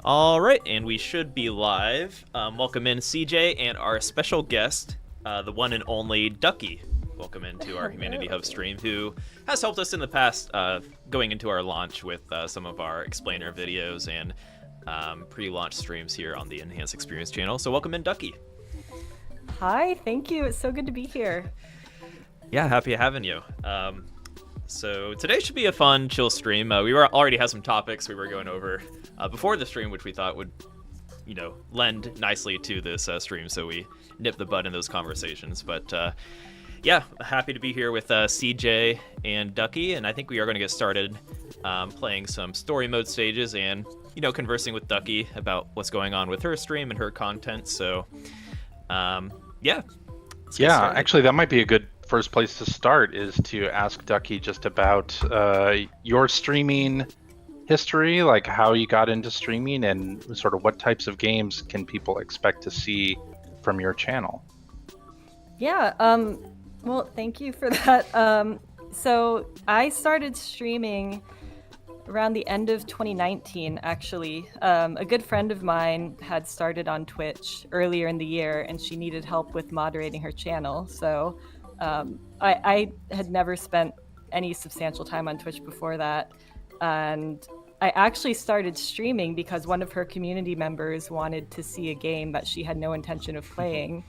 All right, and we should be live. Welcome in CJ and our special guest, the one and only Ducky. Welcome into our Humanity Hub stream, who has helped us in the past going into our launch with some of our explainer videos and pre-launch streams here on the Enhanced Experience channel. So welcome in, Ducky. Hi, thank you. It's so good to be here. Yeah, happy having you. So today should be a fun, chill stream. We already had some topics we were going over before the stream, which we thought would, lend nicely to this stream. So we nipped the bud in those conversations. But yeah, happy to be here with CJ and Ducky, and I think we are going to get started playing some story mode stages and conversing with Ducky about what's going on with her stream and her content. So yeah. Actually, that might be a good first place to start, is to ask Ducky just about your streaming history, like how you got into streaming and sort of what types of games can people expect to see from your channel. Yeah, well, thank you for that. So I started streaming around the end of 2019, actually. A good friend of mine had started on Twitch earlier in the year, and she needed help with moderating her channel. So I had never spent any substantial time on Twitch before that. And I actually started streaming because one of her community members wanted to see a game that she had no intention of playing.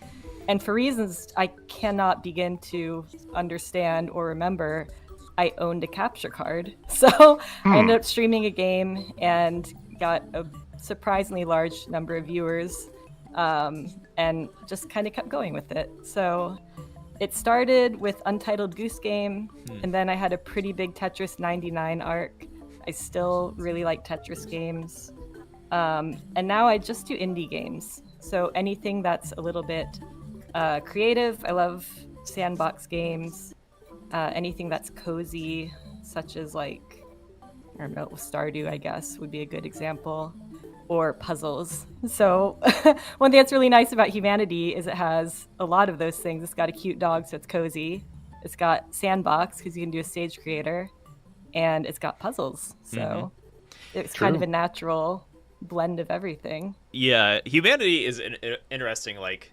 And for reasons I cannot begin to understand or remember, I owned a capture card. So I ended up streaming a game and got a surprisingly large number of viewers, and just kind of kept going with it. So it started with Untitled Goose Game, and then I had a pretty big Tetris 99 arc. I still really like Tetris games. And now I just do indie games. So anything that's a little bit creative. I love sandbox games. Anything that's cozy, such as like, I don't know, Stardew, I guess, would be a good example. Or puzzles. So one thing that's really nice about Humanity is it has a lot of those things. It's got a cute dog, so it's cozy. It's got sandbox, because you can do a stage creator. And it's got puzzles. So it's kind of a natural blend of everything. Yeah, Humanity is interesting, like,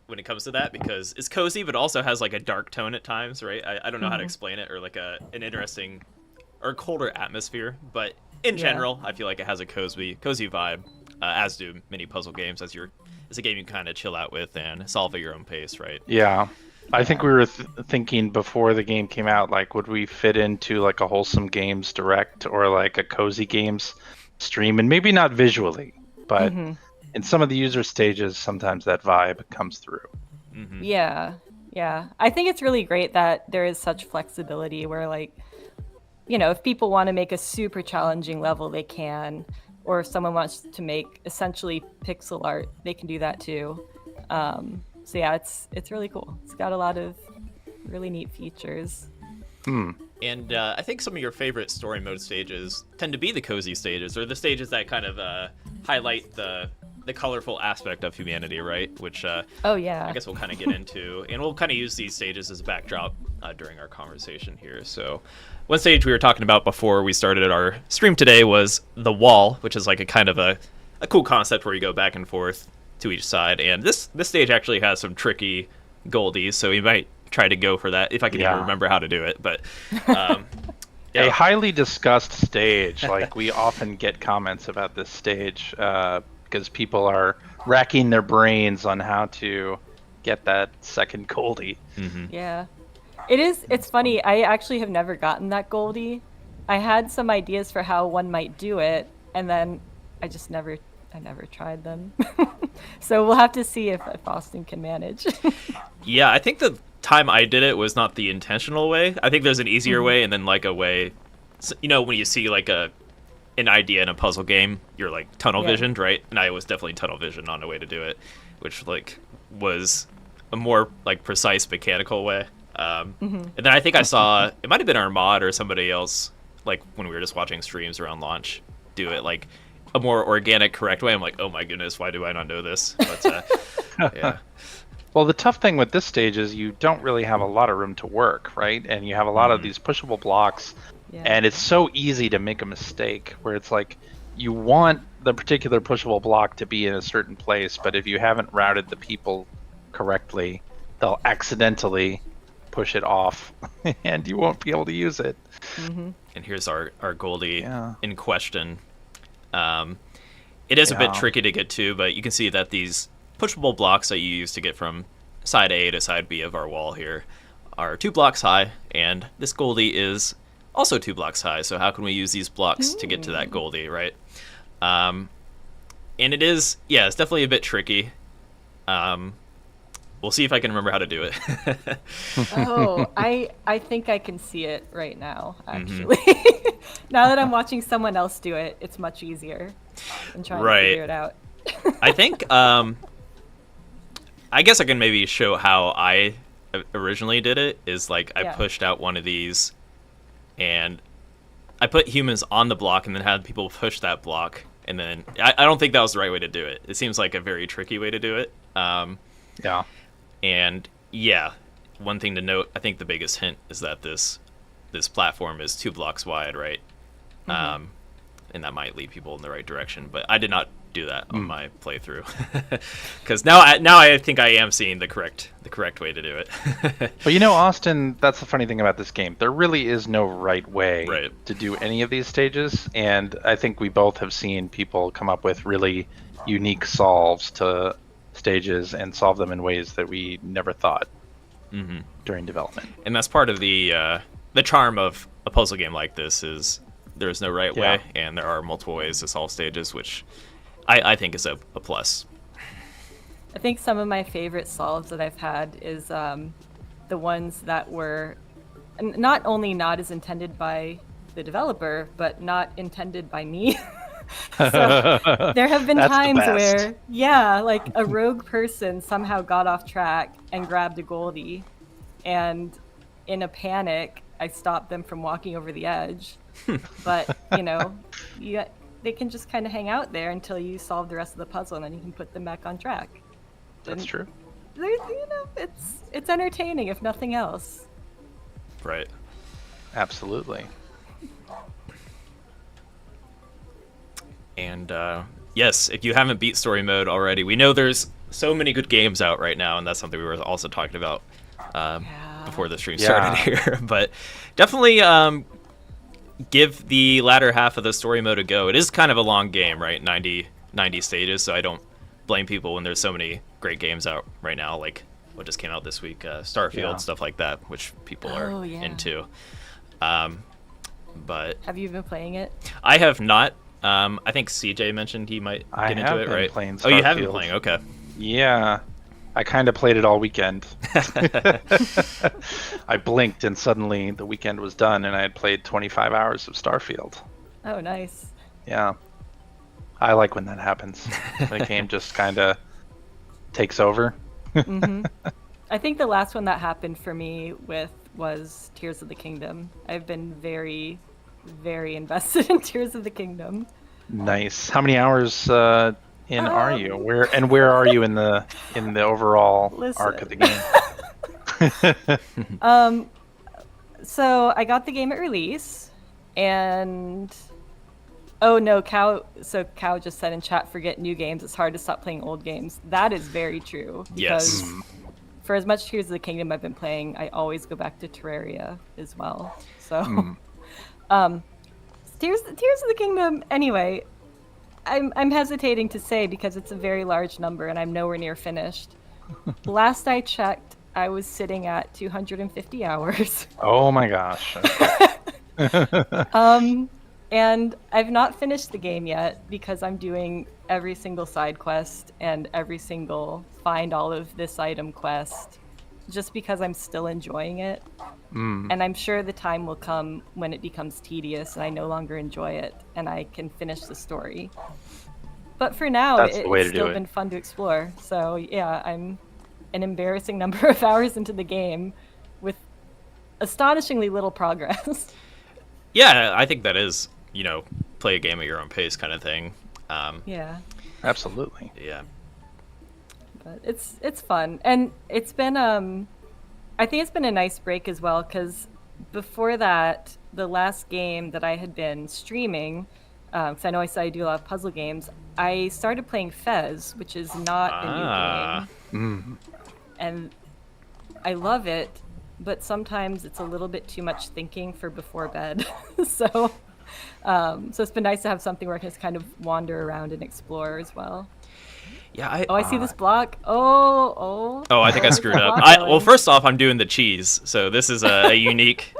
when it comes to that, because it's cozy, but also has, like, a dark tone at times, right? I don't know how to explain it, or, like, an interesting or colder atmosphere, but in general, I feel like it has a cozy vibe, as do many puzzle games, as it's a game you kind of chill out with and solve at your own pace, right? Yeah. I think we were thinking before the game came out, like, would we fit into like a wholesome games direct or like a cozy games stream? And maybe not visually, but in some of the user stages, sometimes that vibe comes through. Yeah. I think it's really great that there is such flexibility where, like, you know, if people want to make a super challenging level, they can. Or if someone wants to make essentially pixel art, they can do that too. So yeah, it's really cool. It's got a lot of really neat features. And I think some of your favorite story mode stages tend to be the cozy stages, or the stages that kind of highlight the colorful aspect of Humanity, right? Which I guess we'll kind of get into, and we'll kind of use these stages as a backdrop during our conversation here. So one stage we were talking about before we started our stream today was the wall, which is like a kind of a cool concept where you go back and forth to each side. And this stage actually has some tricky goldies, so we might try to go for that if I can even remember how to do it. But a highly discussed stage. Like, we often get comments about this stage because people are racking their brains on how to get that second goldie. Yeah. It's funny. I actually have never gotten that goldie. I had some ideas for how one might do it, and then I never tried them. So we'll have to see if Austin can manage. Yeah, I think the time I did it was not the intentional way. I think there's an easier way, and then like a way, you know, when you see like an idea in a puzzle game, you're like tunnel visioned, right? And I was definitely tunnel visioned on a way to do it, which like was a more like precise mechanical way. And then I think I saw, it might have been Armad or somebody else, like when we were just watching streams around launch, do it like a more organic, correct way. I'm like, oh my goodness, why do I not know this? But yeah. Well, the tough thing with this stage is you don't really have a lot of room to work, right? And you have a lot of these pushable blocks, and it's so easy to make a mistake where it's like you want the particular pushable block to be in a certain place, but if you haven't routed the people correctly, they'll accidentally push it off and you won't be able to use it. And here's our goldie in question. It is a bit tricky to get to, but you can see that these pushable blocks that you use to get from side A to side B of our wall here are 2 blocks high, and this goldie is also 2 blocks high. So how can we use these blocks to get to that goldie, right? And it is, it's definitely a bit tricky. We'll see if I can remember how to do it. I think I can see it right now, actually. Now that I'm watching someone else do it, it's much easier than trying to figure it out. I think, I guess I can maybe show how I originally did it, is like I pushed out one of these and I put humans on the block and then had people push that block. And then I don't think that was the right way to do it. It seems like a very tricky way to do it. And one thing to note, I think the biggest hint is that this platform is 2 blocks wide, right? And that might lead people in the right direction. But I did not do that on my playthrough, because now I think I am seeing the correct way to do it. But you know, Austin, that's the funny thing about this game. There really is no right way to do any of these stages, and I think we both have seen people come up with really unique solves to stages and solve them in ways that we never thought during development. And that's part of the charm of a puzzle game like this, is there's no right way, and there are multiple ways to solve stages, which I think is a plus. I think some of my favorite solves that I've had is the ones that were not only not as intended by the developer, but not intended by me. So there have been That's the times best. where, yeah, like a rogue person somehow got off track and grabbed a Goldie, and in a panic, I stopped them from walking over the edge. But, they can just kind of hang out there until you solve the rest of the puzzle, and then you can put them back on track. That's true. It's entertaining, if nothing else. Right. Absolutely. And yes, if you haven't beat story mode already, we know there's so many good games out right now, and that's something we were also talking about before the stream started here. But definitely give the latter half of the story mode a go. It is kind of a long game, right? 90 stages, so I don't blame people when there's so many great games out right now, like what just came out this week, Starfield, stuff like that, which people are into. But have you been playing it? I have not. I think CJ mentioned he might get into it, right? Playing oh, you have been Starfield. playing, okay. Yeah. I kind of played it all weekend. I blinked and suddenly the weekend was done and I had played 25 hours of Starfield. Oh, nice. Yeah. I like when that happens. The game just kind of takes over. I think the last one that happened for me was Tears of the Kingdom. I've been very, very invested in Tears of the Kingdom. Nice. How many hours in are you? Where are you in the overall arc of the game? So I got the game at release, and Cow just said in chat, forget new games. It's hard to stop playing old games. That is very true. Yes. Because for as much Tears of the Kingdom I've been playing, I always go back to Terraria as well. So, Tears of the Kingdom. Anyway, I'm hesitating to say because it's a very large number and I'm nowhere near finished. Last I checked, I was sitting at 250 hours. Oh my gosh. And I've not finished the game yet because I'm doing every single side quest and every single find all of this item quest just because I'm still enjoying it. And I'm sure the time will come when it becomes tedious and I no longer enjoy it and I can finish the story. But for now, it's still been fun to explore. So yeah, I'm an embarrassing number of hours into the game with astonishingly little progress. Yeah, I think that is, play a game at your own pace kind of thing. Yeah. Absolutely. Yeah. But it's fun. And it's been, I think it's been a nice break as well, because before that, the last game that I had been streaming, because I know I said I do a lot of puzzle games, I started playing Fez, which is not a new game. And I love it, but sometimes it's a little bit too much thinking for before bed. So it's been nice to have something where I can just kind of wander around and explore as well. Yeah, I see this block. Oh, I think I screwed up. Well, first off, I'm doing the cheese, so this is a unique.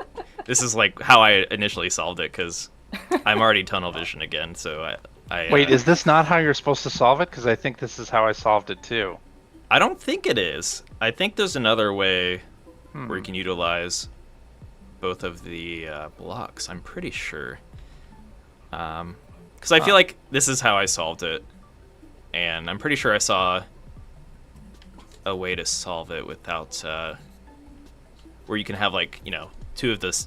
This is like how I initially solved it because I'm already tunnel vision again. So I wait. Is this not how you're supposed to solve it? Because I think this is how I solved it too. I don't think it is. I think there's another way where you can utilize both of the blocks. I'm pretty sure. Because I feel like this is how I solved it. And I'm pretty sure I saw a way to solve it without, where you can have like, two of the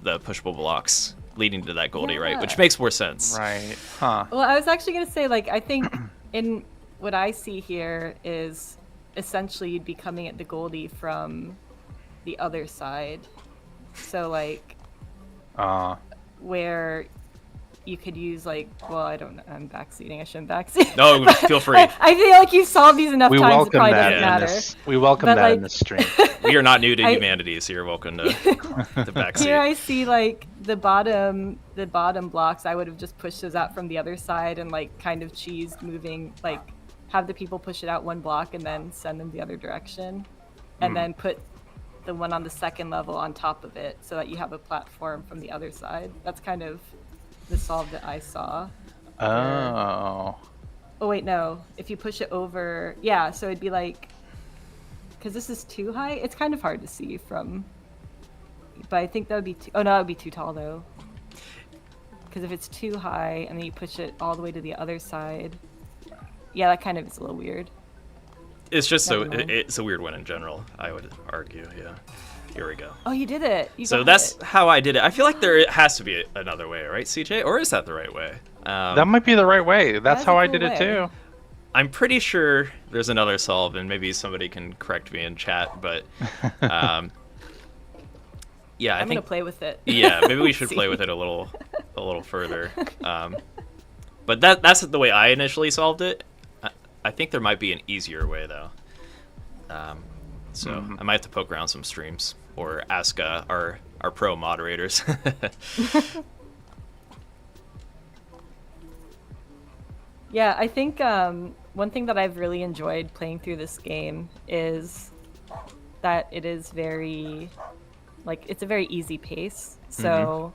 pushable blocks leading to that Goldie, right? Which makes more sense. Right. Huh. Well, I was actually going to say, like, I think in what I see here is essentially you'd be coming at the Goldie from the other side. So, like, where you could use, like, well, I don't know, I'm backseating, I shouldn't backseat. No, feel free. I feel like you've solved these enough times, it probably doesn't matter. We welcome But, that like, in this stream. We are not new to humanity, so you're welcome to backseat. Here I see, like, the bottom blocks, I would have just pushed those out from the other side and, like, kind of cheesed moving, like, have the people push it out one block and then send them the other direction. And then put the one on the second level on top of it so that you have a platform from the other side. That's kind of the solve that I saw. Oh. Oh wait, no. If you push it over, yeah, so it'd be like, because this is too high. It's kind of hard to see from, but I think that would be too, oh no, that would be too tall though. Because if it's too high and then you push it all the way to the other side, yeah, that kind of is a little weird. It's just Never mind. it's a weird one in general, I would argue. Yeah. Here we go. Oh, you did it. So that's how I did it. I feel like there has to be another way, right, CJ? Or is that the right way? That might be the right way. That's how I did it too. I'm pretty sure there's another solve, and maybe somebody can correct me in chat, but yeah, I'm gonna play with it. Yeah, maybe we should play with it a little further. But that's the way I initially solved it. I think there might be an easier way though. So I might have to poke around some streams or ask our pro moderators. Yeah, I think one thing that I've really enjoyed playing through this game is that it is very, like, it's a very easy pace. So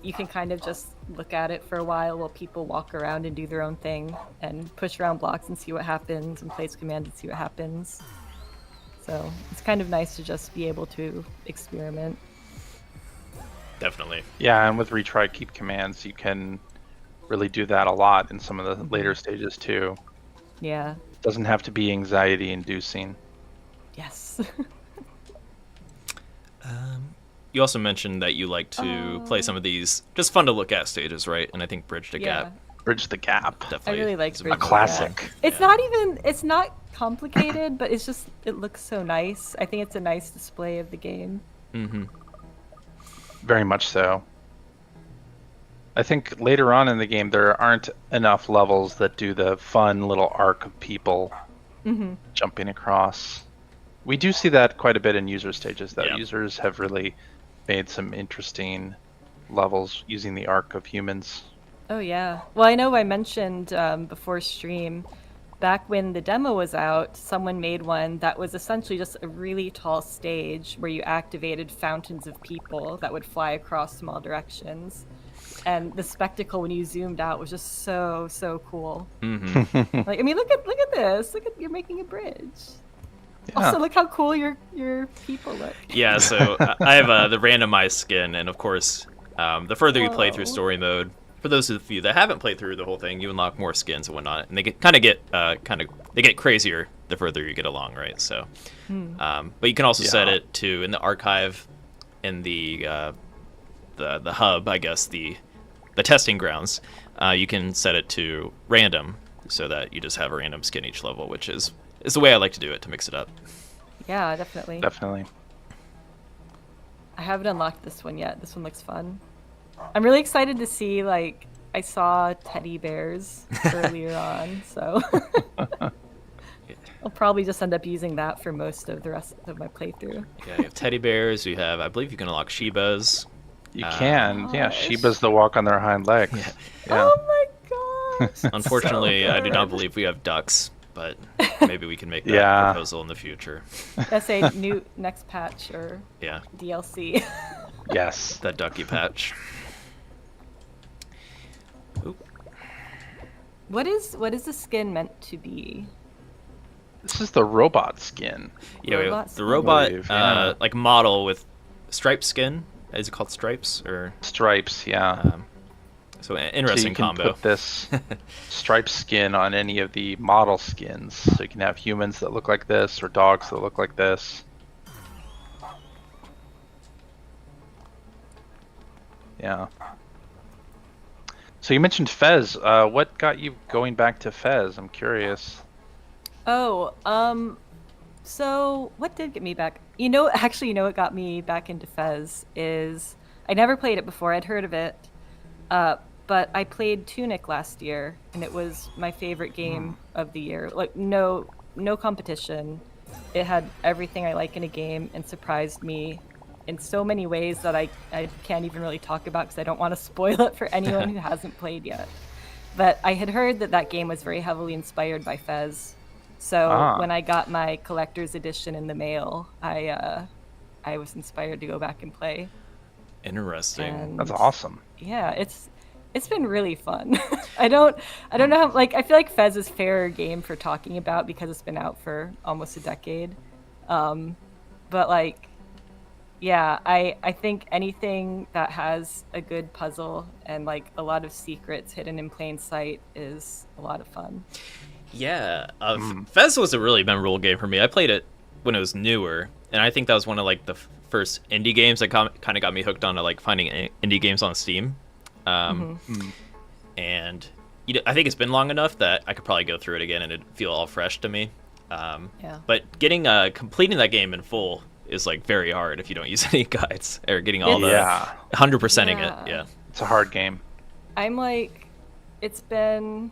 you can kind of just look at it for a while people walk around and do their own thing and push around blocks and see what happens and place commands and see what happens. So it's kind of nice to just be able to experiment. Definitely. Yeah, and with retry keep commands, you can really do that a lot in some of the later stages too. Yeah. Doesn't have to be anxiety inducing. Yes. You also mentioned that you like to play some of these just fun to look at stages, right? And I think Bridge the Gap. Bridge the Gap. Definitely. I really like is Bridge a classic. It's not even, it's not complicated, but it's just, it looks so nice. I think it's a nice display of the game. Very much so. I think later on in the game there aren't enough levels that do the fun little arc of people jumping across. We do see that quite a bit in user stages, though. Yeah. Users have really made some interesting levels using the arc of humans. Oh yeah. Well, I know I mentioned before stream, back when the demo was out, someone made one that was essentially just a really tall stage where you activated fountains of people that would fly across from all directions. And the spectacle when you zoomed out was just so cool. Like, I mean, look at this. Look at, you're making a bridge. Yeah. Also, look how cool your people look. Yeah, so I have the randomized skin, and of course, the further you play through story mode, for those of you that haven't played through the whole thing, you unlock more skins and whatnot, and they get crazier the further you get along, right? So, but you can also set it to in the archive, in the hub, I guess the testing grounds. You can set it to random, so that you just have a random skin each level, which is the way I like to do it to mix it up. Yeah, definitely. Definitely. I haven't unlocked this one yet. This one looks fun. I'm really excited to see, like, I saw teddy bears earlier on, so I'll probably just end up using that for most of the rest of my playthrough. Yeah, you have teddy bears. You have, I believe you can unlock Shibas. You can. Yeah, Shibas that walk on their hind legs. Yeah. Oh my gosh! Unfortunately, So I do not good. believe we have ducks, but maybe we can make that proposal in the future. That's a new next patch or Yeah, DLC. Yes. that Ducky patch. Oop. What is the skin meant to be? This is the robot skin. Yeah, Robot the skin? robot, I believe, yeah. like model with striped skin. Is it called stripes or? Stripes, yeah. So an So interesting you can combo. put this striped skin on any of the model skins. So you can have humans that look like this or dogs that look like this. Yeah. So you mentioned Fez. What got you going back to Fez? I'm curious. Oh, so what did get me back? Actually, what got me back into Fez is I never played it before. I'd heard of it, but I played Tunic last year, and it was my favorite game of the year. Like, no competition. It had everything I like in a game and surprised me in so many ways that I can't even really talk about because I don't want to spoil it for anyone who hasn't played yet. But I had heard that game was very heavily inspired by Fez. So when I got my collector's edition in the mail, I was inspired to go back and play. Interesting. And That's awesome. yeah, it's been really fun. I don't know how, I feel like Fez is fairer game for talking about because it's been out for almost a decade. But like, yeah, I think anything that has a good puzzle and like a lot of secrets hidden in plain sight is a lot of fun. Yeah, Fez was a really memorable game for me. I played it when it was newer, and I think that was one of like the first indie games that kind of got me hooked on to like finding indie games on Steam. And I think it's been long enough that I could probably go through it again and it'd feel all fresh to me. But getting completing that game in full is like very hard if you don't use any guides, or getting all the 100%ing it. Yeah, it's a hard game. I'm like, it's been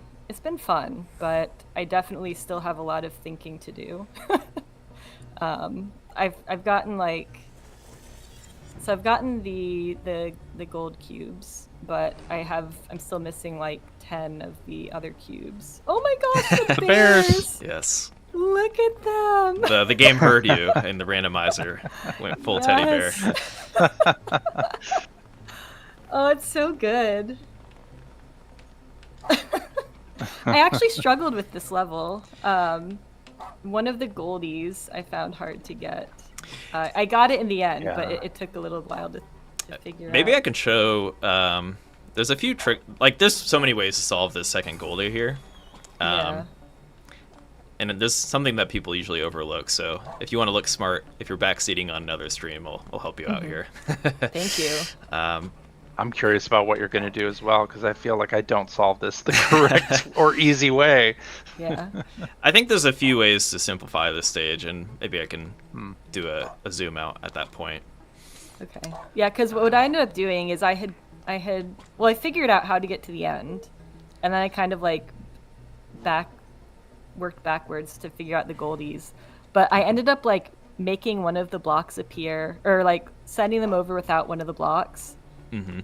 fun, but I definitely still have a lot of thinking to do. I've gotten like, so I've gotten the gold cubes, but I'm still missing like 10 of the other cubes. Oh my gosh, the bears! Yes. Look at them. The game heard you, and the randomizer went full teddy bear. Oh, it's so good. I actually struggled with this level. One of the goldies I found hard to get. I got it in the end, but it took a little while to figure out. Maybe I can show. There's a few there's so many ways to solve this second goldie here. And there's something that people usually overlook. So if you want to look smart, if you're backseating on another stream, I'll help you out here. Thank you. I'm curious about what you're going to do as well, because I feel like I don't solve this the correct or easy way. Yeah. I think there's a few ways to simplify this stage, and maybe I can do a zoom out at that point. Okay. Yeah, because what I ended up doing is I figured out how to get to the end, and then I kind of like worked backwards to figure out the goldies. But I ended up like making one of the blocks appear, or like sending them over without one of the blocks.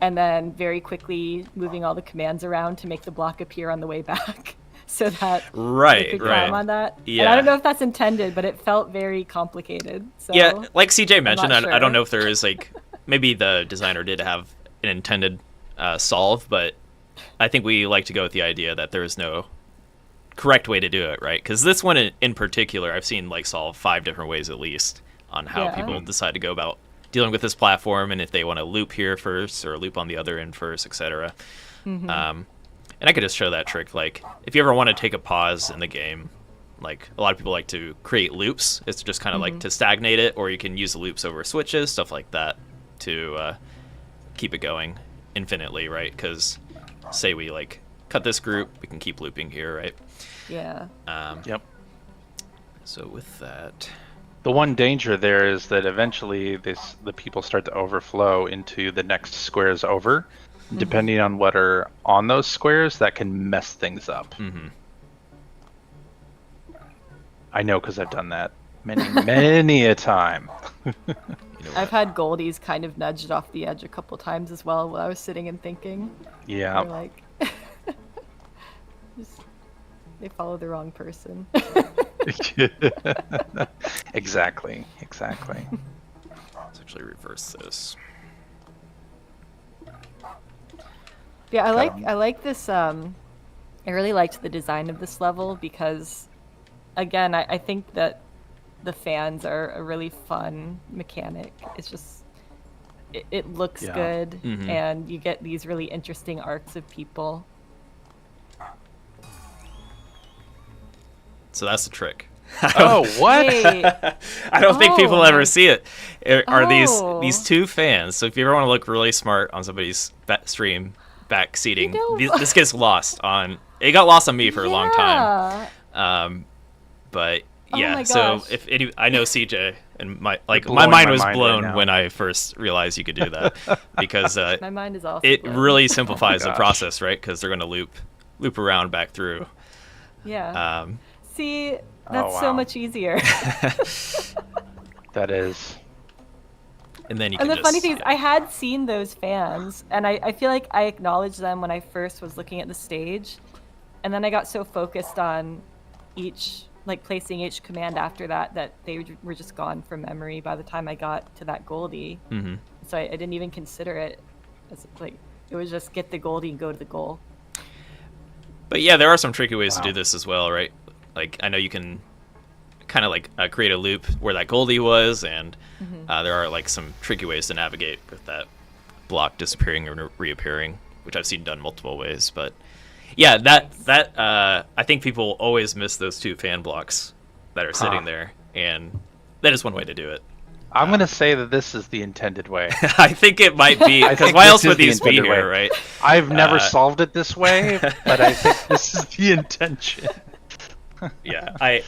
And then very quickly moving all the commands around to make the block appear on the way back, so that we could climb on that. Yeah. And I don't know if that's intended, but it felt very complicated. So yeah, like CJ mentioned, sure. I don't know if there is like, maybe the designer did have an intended solve, but I think we like to go with the idea that there is no correct way to do it, right? Because this one in particular, I've seen like solve 5 different ways at least on how people decide to go about dealing with this platform, and if they want to loop here first or loop on the other end first, etc. And I could just show that trick. Like, if you ever want to take a pause in the game, like a lot of people like to create loops. It's just kind of like to stagnate it, or you can use the loops over switches, stuff like that, to keep it going infinitely, right? Because say we like cut this group, we can keep looping here, right? Yeah. Yep. So with that, the one danger there is that eventually the people start to overflow into the next squares over. Depending on what are on those squares, that can mess things up. I know, because I've done that many a time. I've had goldies kind of nudged off the edge a couple times as well while I was sitting and thinking. Yeah. They're like, they follow the wrong person. Exactly. let's actually reverse this. Yeah, I like this. I really liked the design of this level because, again, I think that the fans are a really fun mechanic. It's just, it looks good, and you get these really interesting arcs of people. So that's the trick. Oh, what? Hey. I don't think people ever see it. Are these two fans? So if you ever want to look really smart on somebody's stream, back seating, this gets lost on. It got lost on me for a long time. But yeah, so if I know CJ, and my mind was blown right when I first realized you could do that, because my mind is also it blown. really simplifies the process, right? Because they're going to loop around back through. Yeah. See, that's so much easier. That is. And then the funny thing is, I had seen those fans, and I feel like I acknowledged them when I first was looking at the stage, and then I got so focused on placing each command after that they were just gone from memory by the time I got to that goldie. So I didn't even consider it as like, it was just get the goldie and go to the goal. But yeah, there are some tricky ways to do this as well, right? Like, I know you can kind of like create a loop where that Goldie was, and there are like some tricky ways to navigate with that block disappearing or reappearing, which I've seen done multiple ways. But yeah, that I think people always miss those 2 fan blocks that are sitting there, and that is one way to do it. I'm going to say that this is the intended way. I think it might be, because why else would these be here, right? I've never solved it this way, but I think this is the intention. Yeah, I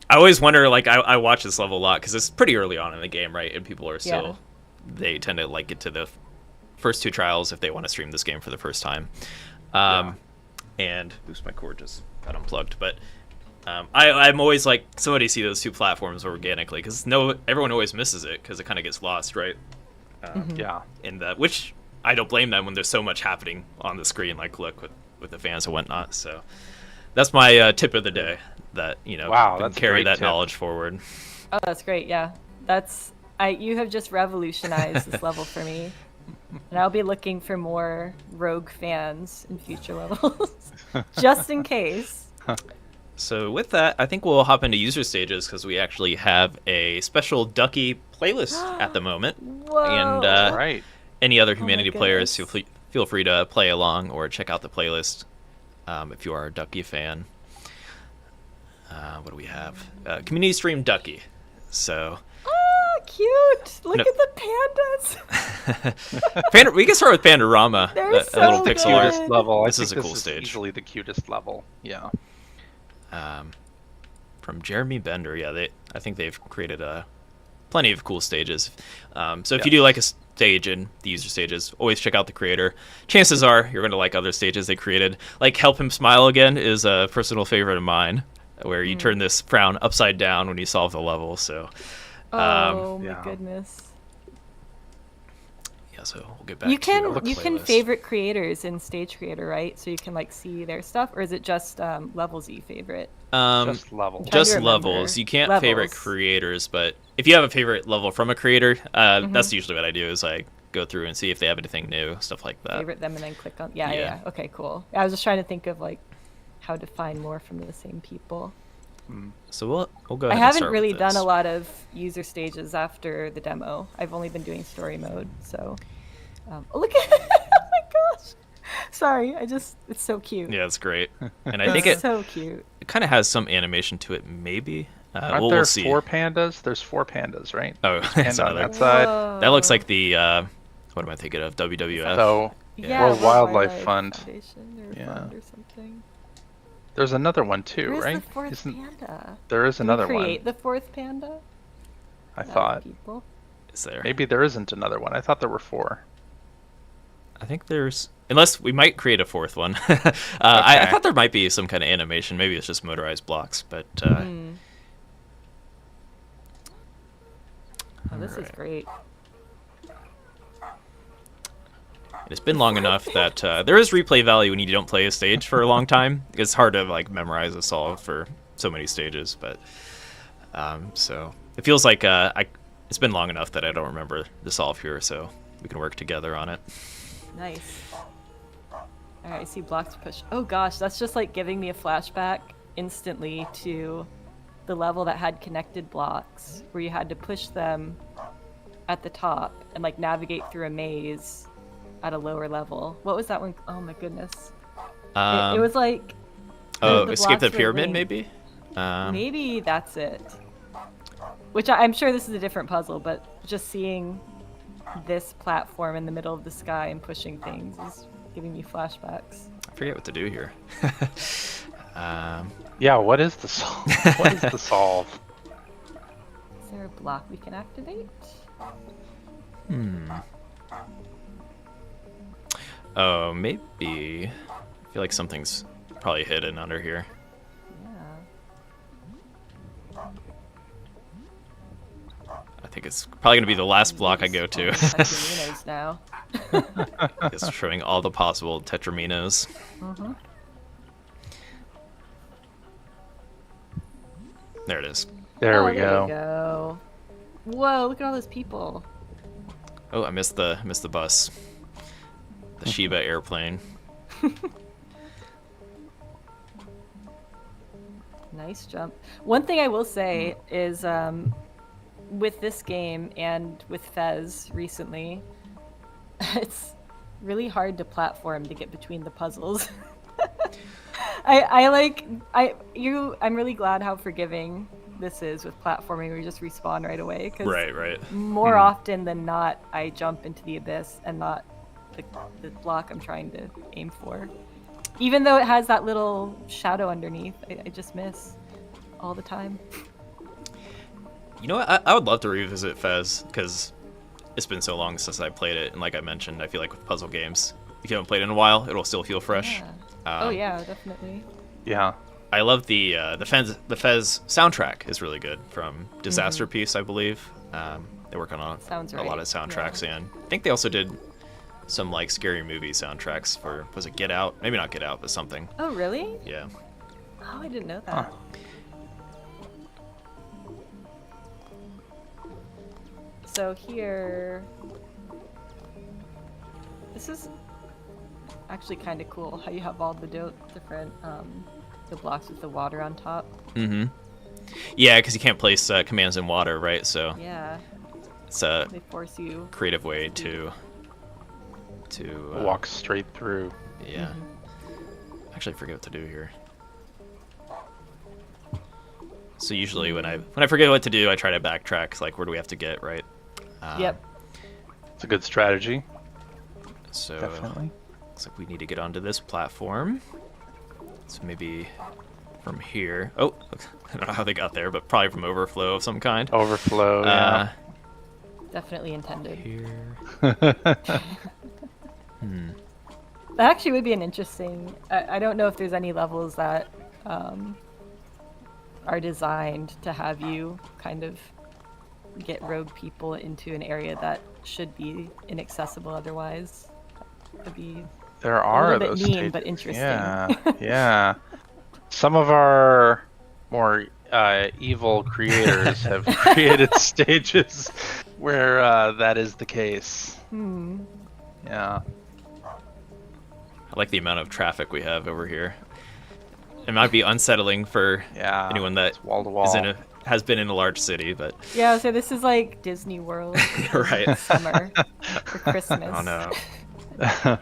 always wonder, like, I watch this level a lot, because it's pretty early on in the game, right? And people are still, they tend to, like, get to the first 2 trials if they want to stream this game for the first time. And, oops, my cord just got unplugged, but... I'm always like, somebody see those 2 platforms organically, because everyone always misses it because it kind of gets lost, right? In that, which I don't blame them when there's so much happening on the screen, like look with the fans and whatnot. So that's my tip of the day. That can carry that knowledge forward. Oh, that's great. Yeah, you have just revolutionized this level for me, and I'll be looking for more rogue fans in future levels, just in case. So with that, I think we'll hop into user stages, because we actually have a special Ducky playlist at the moment. Whoa. And any other Humanity players, feel free to play along or check out the playlist if you are a Ducky fan. What do we have? Community stream Ducky. So. Oh, cute! Look at the pandas. We can start with Pandorama. They're so little pixel art cutest level. This is a cool stage. Easily the cutest level. Yeah. From Jeremy Bender, I think they've created plenty of cool stages. So if you do like a stage in the user stages, always check out the creator. Chances are you're going to like other stages they created. Like Help Him Smile Again is a personal favorite of mine, where you turn this frown upside down when you solve the level. So, my goodness. Yeah, so we'll get back you to you can favorite creators in Stage Creator, right? So you can like see their stuff, or is it just levels you favorite? Just levels. Just levels. You can't favorite creators, but if you have a favorite level from a creator, that's usually what I do. Is I go through and see if they have anything new, stuff like that. Favorite them and then click on. Yeah. Okay, cool. I was just trying to think of like how to find more from the same people. So we'll go ahead. I haven't really done a lot of user stages after the demo. I've only been doing story mode. So, look at it! Oh my gosh! Sorry, it's so cute. Yeah, it's great, and I think it's so cute. It kind of has some animation to it, maybe. Aren't there 4 pandas? There's 4 pandas, right? Oh, Panda on that side. That looks like the what am I thinking of? WWF. So World Wildlife Fund. Fund or something. There's another one too, Where's right? the 4th panda? There is another Did we one. create the 4th panda? I thought. People? Is there? Maybe there isn't another one. I thought there were 4. I think there's, unless we might create a 4th one. I thought there might be some kind of animation. Maybe it's just motorized blocks, but. Oh, this is great. It's been long enough that there is replay value when you don't play a stage for a long time. It's hard to like memorize a solve for so many stages, but so it feels like it's been long enough that I don't remember the solve here, so we can work together on it. Nice. All right, I see blocks push. Oh gosh, that's just like giving me a flashback instantly to the level that had connected blocks, where you had to push them at the top and like navigate through a maze at a lower level. What was that one? Oh my goodness. It was like... Oh, Escape the Pyramid, maybe? Maybe that's it. Which I'm sure this is a different puzzle, but just seeing this platform in the middle of the sky and pushing things is giving me flashbacks. I forget what to do here. Yeah, what is the solve? What is the solve? Is there a block we can activate? Oh, maybe. I feel like something's probably hidden under here. Yeah. I think it's probably going to be the last block I go to. Tetraminos now. It's showing all the possible Tetraminos. There it is. There we There go. we go. Whoa, look at all those people. Oh, I missed the bus. The Shiba airplane. Nice jump. One thing I will say is with this game and with Fez recently, it's really hard to platform to get between the puzzles. I'm really glad how forgiving this is with platforming. We just respawn right away. 'Cause Right. more often than not, I jump into the abyss and not the block I'm trying to aim for. Even though it has that little shadow underneath, I just miss all the time. You know what? I would love to revisit Fez, because it's been so long since I played it, and like I mentioned, I feel like with puzzle games, if you haven't played it in a while, it'll still feel fresh. Yeah. Oh yeah, definitely. Yeah. I love the Fez soundtrack is really good, from Disaster Piece, I believe. They work on a lot of soundtracks, and I think they also did some like scary movie soundtracks for, was it Get Out? Maybe not Get Out, but something. Oh really? Yeah. Oh, I didn't know that. Huh. So here, this is actually kind of cool how you have all the different the blocks with the water on top. Mm-hmm. Yeah, because you can't place commands in water, right? So Yeah, it's a they force you. creative way to Walk straight through. Yeah. Actually, I forget what to do here. So usually when I forget what to do, I try to backtrack. Like, where do we have to get, right? Yep. It's a good strategy. So Definitely. looks like we need to get onto this platform. So maybe from here. Oh, I don't know how they got there, but probably from overflow of some kind. Overflow. Yeah. Definitely intended. Here. That actually would be an interesting. I don't know if there's any levels that are designed to have you kind of get rogue people into an area that should be inaccessible otherwise. It'd be There a are little those bit mean, stages. but interesting. Yeah. Yeah. Some of our more evil creators have created stages where that is the case. Yeah. I like the amount of traffic we have over here. It might be unsettling for Yeah. anyone that It's wall to wall. has been in a large city, but Yeah, so this is like Disney World right. summer or Christmas. Oh no.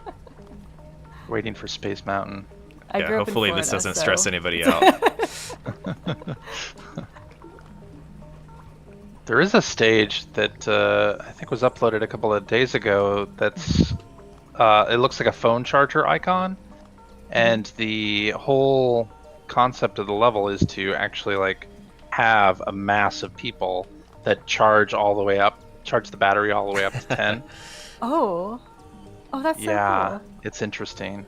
Waiting for Space Mountain. I Yeah, grew up in hopefully this Florida, doesn't so- stress anybody out. There is a stage that I think was uploaded a couple of days ago that's it looks like a phone charger icon, and the whole concept of the level is to actually like have a mass of people that charge the battery all the way up to 10. Oh, that's so Yeah, cool. it's interesting.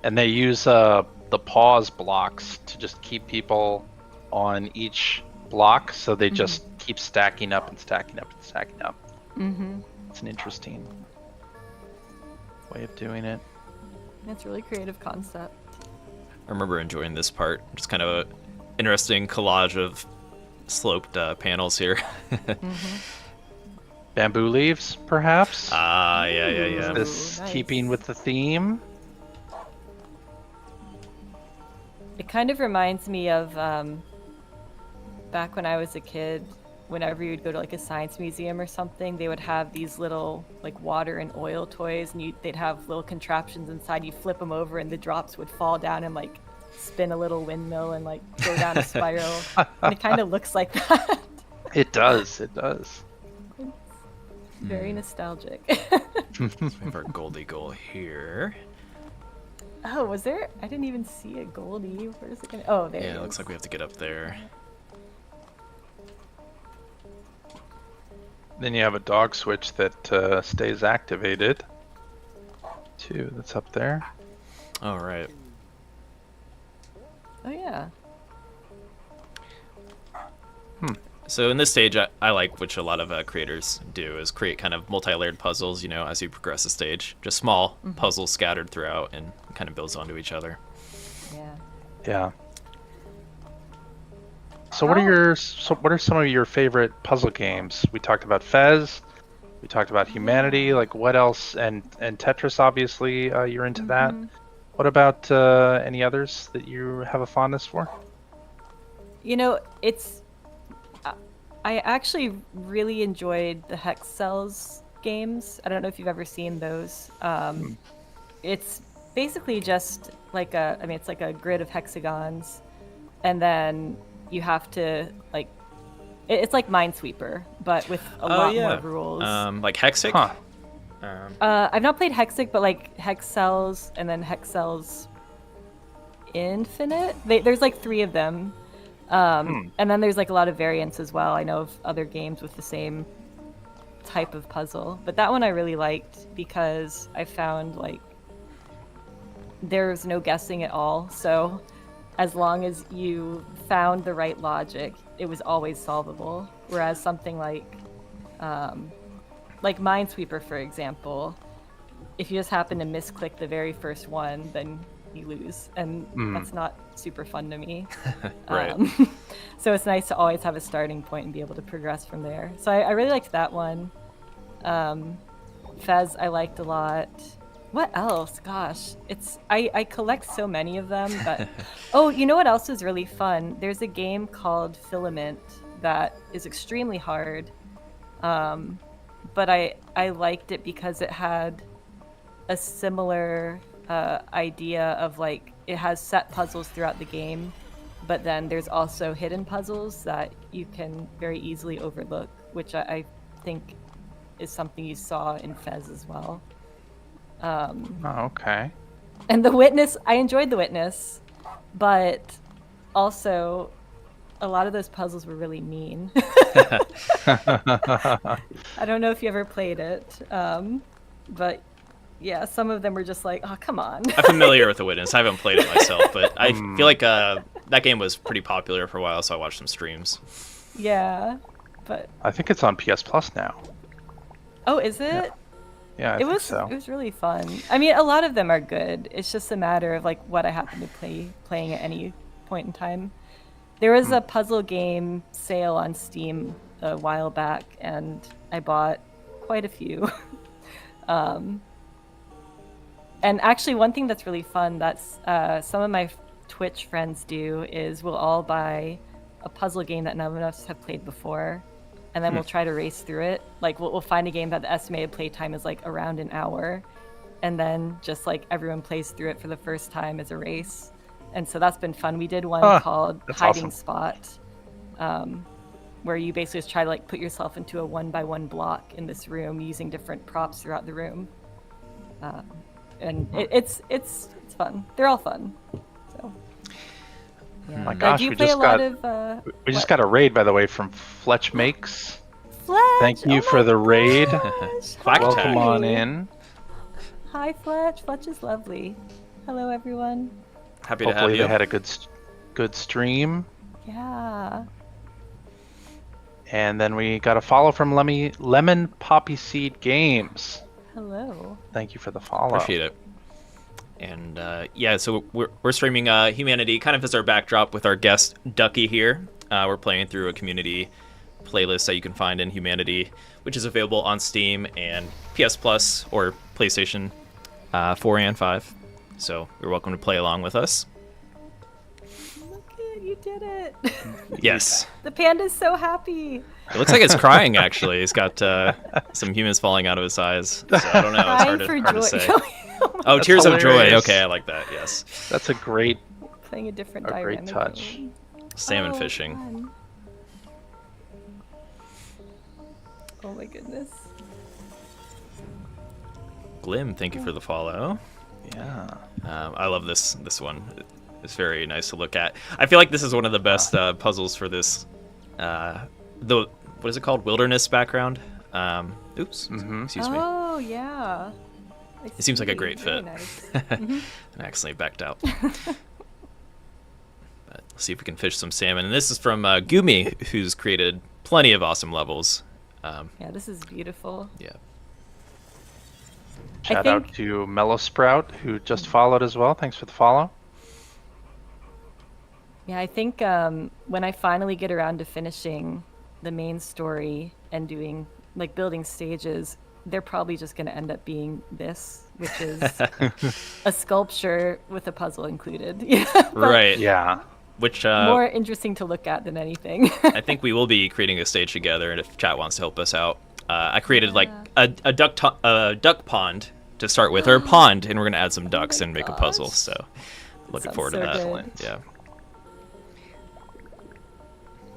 And they use the pause blocks to just keep people on each block, so they just keep stacking up and stacking up and stacking up. Mm-hmm. It's an interesting way of doing it. It's a really creative concept. I remember enjoying this part. Just kind of an interesting collage of sloped panels here. Bamboo leaves, perhaps? Ah, yeah. Ooh. This nice. keeping with the theme? It kind of reminds me of back when I was a kid, whenever you would go to like a science museum or something, they would have these little like water and oil toys, and they'd have little contraptions inside. You flip them over, and the drops would fall down and like spin a little windmill and like go down a spiral. And it kind of looks like that. It does, it does. Very nostalgic. We have our Goldie goal here. Oh, was there? I didn't even see a Goldie. Where's it gonna? Oh, there. Yeah, it it looks is. like we have to get up there. Then you have a dog switch that stays activated. Too, that's up there. All right. Oh yeah. So in this stage, I like, which a lot of creators do, is create kind of multi-layered puzzles, as you progress the stage. Just small puzzles scattered throughout, and kind of builds onto each other. Yeah. Yeah. So what are some of your favorite puzzle games? We talked about Fez. We talked about Humanity. Like what else? And Tetris, obviously, you're into that. What about any others that you have a fondness for? It's I actually really enjoyed the Hex Cells games. I don't know if you've ever seen those. It's basically just like it's like a grid of hexagons, and then you have to it's like Minesweeper, but with a lot more rules. Like Hexic? Huh. I've not played Hexic, but like Hex Cells and then Hex Cells Infinite. There's like 3 of them. And then there's like a lot of variants as well. I know of other games with the same type of puzzle, but that one I really liked because I found like there's no guessing at all. So as long as you found the right logic, it was always solvable. Whereas something like Minesweeper, for example, if you just happen to misclick the very first one, then you lose, and that's not super fun to me. Right. So it's nice to always have a starting point and be able to progress from there. So I really liked that one. Fez I liked a lot. What else? Gosh, I collect so many of them. But oh, you know what else is really fun? There's a game called Filament that is extremely hard, but I liked it because it had a similar idea of like it has set puzzles throughout the game, but then there's also hidden puzzles that you can very easily overlook, which I think is something you saw in Fez as well. Okay. And The Witness, I enjoyed The Witness, but also a lot of those puzzles were really mean. I don't know if you ever played it, but yeah, some of them were just like, oh, come on. I'm familiar with The Witness. I haven't played it myself, but I feel like that game was pretty popular for a while, so I watched some streams. Yeah, but I think it's on PS Plus now. oh, is it? Yeah, I It think was so. it was really fun. I mean, a lot of them are good. It's just a matter of like what I happen to playing at any point in time. There was a puzzle game sale on Steam a while back, and I bought quite a few. And actually, one thing that's really fun that's some of my Twitch friends do is we'll all buy a puzzle game that none of us have played before, and then we'll try to race through it. Like we'll find a game that the estimated playtime is like around an hour, and then just like everyone plays through it for the first time as a race. And so that's been fun. We did one called that's Hiding awesome. Spot, where you basically just try to like put yourself into a 1-by-1 block in this room using different props throughout the room. And it's fun. They're all fun. So. Yeah. My gosh, do you we play just a lot got of? we just got a raid, by the way, from Fletch Makes. Fletch! Thank you Oh for my the raid. gosh, Quack hi. Welcome on in. Hi, Fletch. Fletch is lovely. Hello, everyone. Happy to have Hopefully you. they had a good stream. Yeah. And then we got a follow from Lemon Poppy Seed Games. Hello. Thank you for the follow. Appreciate it. And yeah, so we're streaming Humanity kind of as our backdrop with our guest Ducky here. We're playing through a community playlist that you can find in Humanity, which is available on Steam and PS Plus or PlayStation 4 and 5. So you're welcome to play along with us. Look it, you did it. Yes. The panda's so happy. It looks like it's crying, actually. It's got some humans falling out of his eyes. So I don't know. It's Crying for hard to joy. say. Oh, That's tears of joy. hilarious. Okay, I like that. Yes. That's a great Playing a different A great dynamic. touch. game. Salmon Oh, fishing. fun. Oh my goodness. Glim, thank you for the follow. yeah. I love this one. It's very nice to look at. I feel like this is one of the best puzzles for this. What is it called? Wilderness background. Oops. Excuse me. Oh yeah. It seems like a see. great Very fit. nice. I accidentally backed out. But let's see if we can fish some salmon. And this is from Gumi, who's created plenty of awesome levels. Yeah, this is beautiful. Yeah. Shout out to Mellow Sprout, who just followed as well. Thanks for the follow. Yeah, I think when I finally get around to finishing the main story and doing like building stages, they're probably just going to end up being this, which is a sculpture with a puzzle included. Yeah, but Right. Yeah. which more interesting to look at than anything. I think we will be creating a stage together, and if chat wants to help us out, I created like a duck pond to start with, or a pond, and we're gonna add some ducks and make a puzzle. So looking forward to that. Good. Yeah.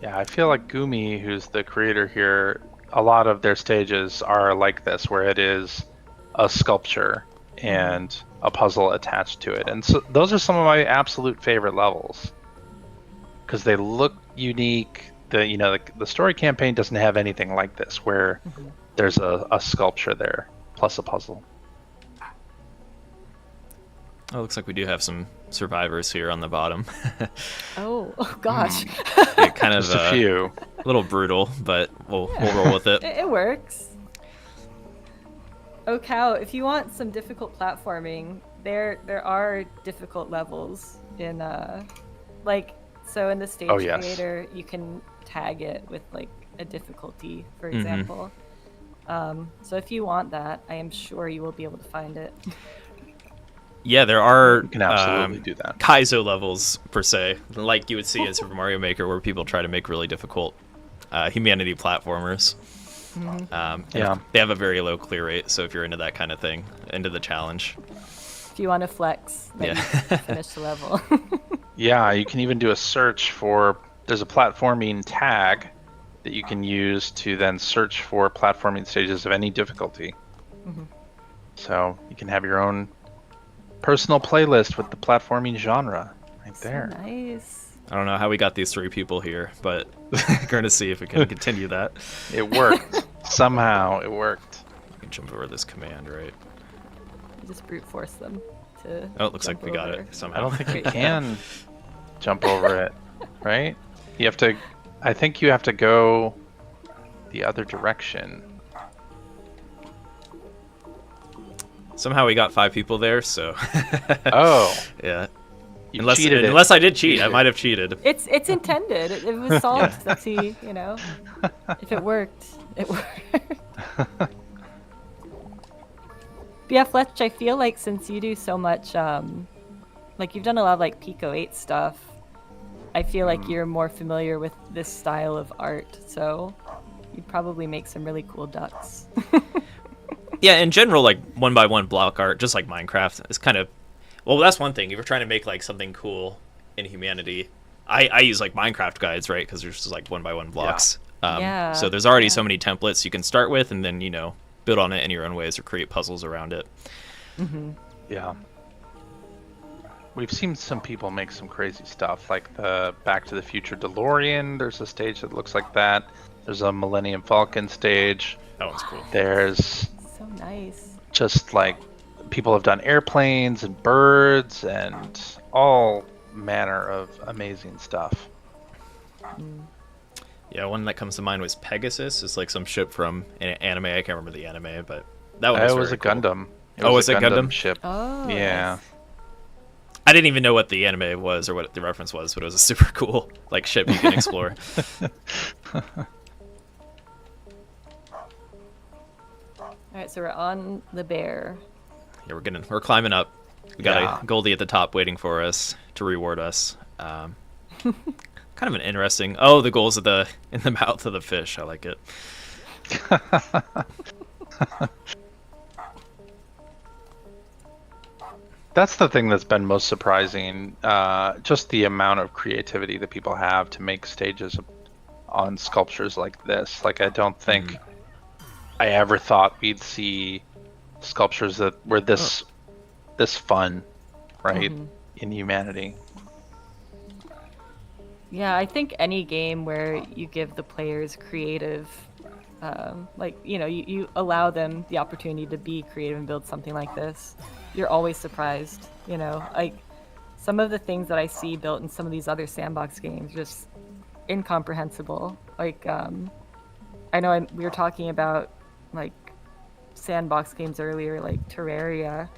Yeah, I feel like Gumi, who's the creator here, a lot of their stages are like this, where it is a sculpture and a puzzle attached to it. And so those are some of my absolute favorite levels because they look unique. The story campaign doesn't have anything like this, where there's a sculpture there plus a puzzle. Oh, looks like we do have some survivors here on the bottom. Oh gosh. Yeah, kind of Just a few. a little brutal, but we'll roll with it. It works. Oh cow, if you want some difficult platforming, there are difficult levels in so in the stage creator you can tag it with like a difficulty, for example. So if you want that, I am sure you will be able to find it. Yeah, there are You can absolutely do that. Kaizo levels, per se, like you would see in Super Mario Maker, where people try to make really difficult humanity platformers. Yeah. They have a very low clear rate, so if you're into that kind of thing, into the challenge. If you want to flex, then you can finish the level. Yeah, you can even do a search for, there's a platforming tag that you can use to then search for platforming stages of any difficulty. So you can have your own personal playlist with the platforming genre right there. So nice. I don't know how we got these 3 people here, but we're going to see if we can continue that. It worked. Somehow it worked. We can jump over this command, right? You just brute force them to. Oh, it looks like jump we got over. it somehow. I don't think you can jump over it, right? You have to, I think you have to go the other direction. Somehow we got 5 people there, so. Oh. Yeah. You Unless cheated unless I did cheat, I might have cheated. It's intended. It was solved. Let's see, if it worked, it worked. But yeah, Fletch, I feel like since you do so much, like you've done a lot of like Pico 8 stuff, I feel like you're more familiar with this style of art, so you'd probably make some really cool ducks. Yeah, in general, like 1x1 block art, just like Minecraft, is kind of, well, that's one thing. If you're trying to make like something cool in humanity, I use like Minecraft guides, right? Because there's just like 1x1 blocks. So there's already so many templates you can start with, and then build on it in your own ways or create puzzles around it. Yeah. We've seen some people make some crazy stuff, like the Back to the Future DeLorean. There's a stage that looks like that. There's a Millennium Falcon stage. That one's cool. There's So nice. just like people have done airplanes and birds and all manner of amazing stuff. Yeah, one that comes to mind was Pegasus. It's like some ship from an anime. I can't remember the anime, but that one was It was very a cool. Gundam. Was it Gundam? Ship. Oh. Yeah. Nice. I didn't even know what the anime was or what the reference was, but it was a super cool like ship you can explore. All right, so we're on the bear. Yeah, we're climbing up. We got Yeah. a Goldie at the top waiting for us to reward us. Kind of an interesting. Oh, the goals in the mouth of the fish. I like it. That's the thing that's been most surprising. Just the amount of creativity that people have to make stages on sculptures like this. Like, I don't think I ever thought we'd see sculptures that were this fun, right? In humanity. Yeah, I think any game where you give the players creative, you allow them the opportunity to be creative and build something like this, you're always surprised. Like some of the things that I see built in some of these other sandbox games, just incomprehensible. Like, I know we were talking about like sandbox games earlier, like Terraria.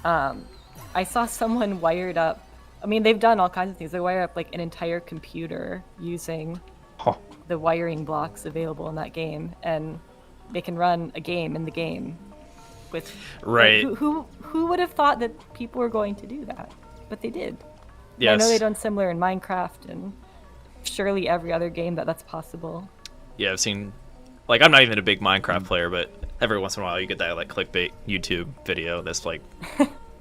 I saw someone wired up. I mean, they've done all kinds of things. They wire up like an entire computer using the wiring blocks available in that game, and they can run a game in the game. With Right. Who would have thought that people were going to do that? But they did. Yes. I know they've done similar in Minecraft and surely every other game that's possible. Yeah, I've seen. Like, I'm not even a big Minecraft player, but every once in a while you get that like clickbait YouTube video that's like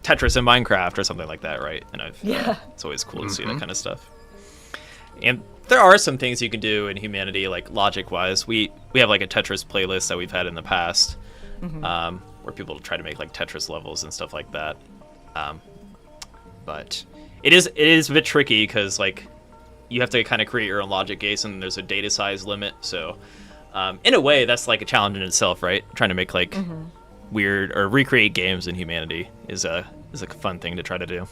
Tetris in Minecraft or something like that, right? And it's always cool to see that kind of stuff. And there are some things you can do in Humanity, like logic-wise. We have like a Tetris playlist that we've had in the past, where people try to make like Tetris levels and stuff like that. But it is a bit tricky because like you have to kind of create your own logic gates, and there's a data size limit. So in a way, that's like a challenge in itself, right? Trying to make like weird or recreate games in Humanity is a fun thing to try to do.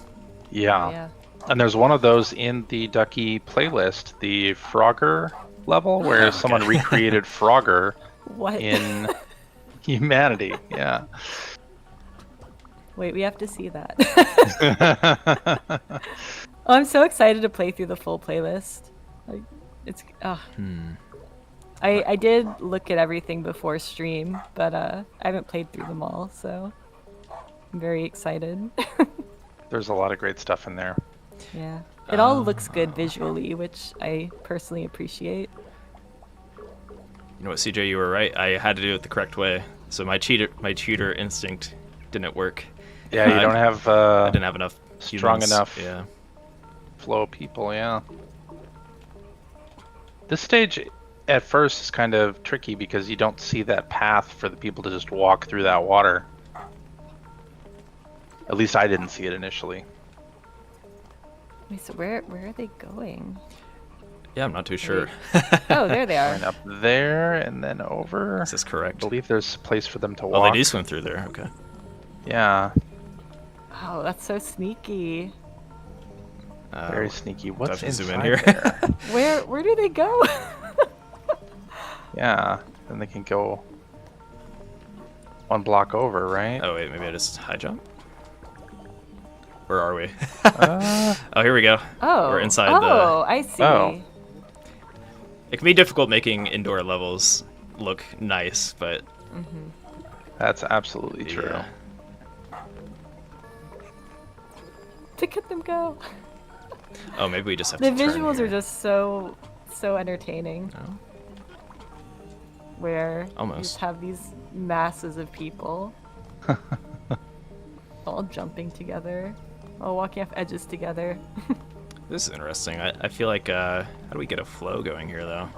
Yeah. And there's one of those in the Ducky playlist, the Frogger level, where someone recreated Frogger in Humanity. Yeah. Wait, we have to see that. Oh, I'm so excited to play through the full playlist. Like, it's I did look at everything before stream, but I haven't played through them all, so I'm very excited. There's a lot of great stuff in there. Yeah, it all looks good visually, which I personally appreciate. You know what, CJ, you were right. I had to do it the correct way, so my cheater instinct didn't work. Yeah, you don't have I didn't have enough strong humans. enough Yeah. flow of people. Yeah. This stage at first is kind of tricky because you don't see that path for the people to just walk through that water. At least I didn't see it initially. Wait, so where are they going? Yeah, I'm not too sure. Oh, there they are. Going up there and then over. Is this correct? I believe there's a place for them to Oh, walk. they do swim through there. Okay. Yeah. Oh, that's so sneaky. Very sneaky. What's have to inside zoom in here. Where do they go? Yeah. Then they can go one block over, right? Oh wait, maybe I just high jump. Where are we? Oh, here we go. Oh, We're inside I see. Oh. It can be difficult making indoor levels look nice, but That's absolutely true. Yeah. Look at them go. Oh, maybe we just have The to turn visuals here. are just so entertaining. Oh. Where you Almost. just have these masses of people all jumping together, all walking off edges together. This is interesting. I feel like, how do we get a flow going here, though?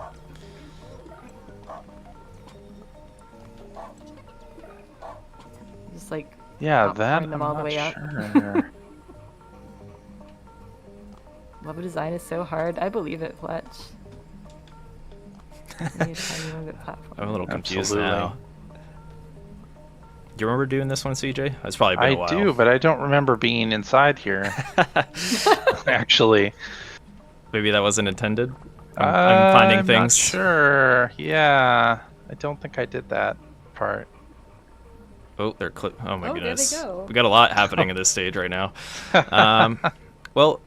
Just like Yeah, that popcorn them I'm all the not way up. sure. Level design is so hard. I believe it, Fletch. We need a tiny little bit platform. I'm a little confused Absolutely. now. Do you remember doing this one, CJ? It's probably been a while. I do, but I don't remember being inside here. Actually. Maybe that wasn't intended? I'm finding I'm things. Not sure. Yeah. I don't think I did that part. Oh, they're oh my Oh, there they goodness. go. We got a lot happening in this stage right now. Well,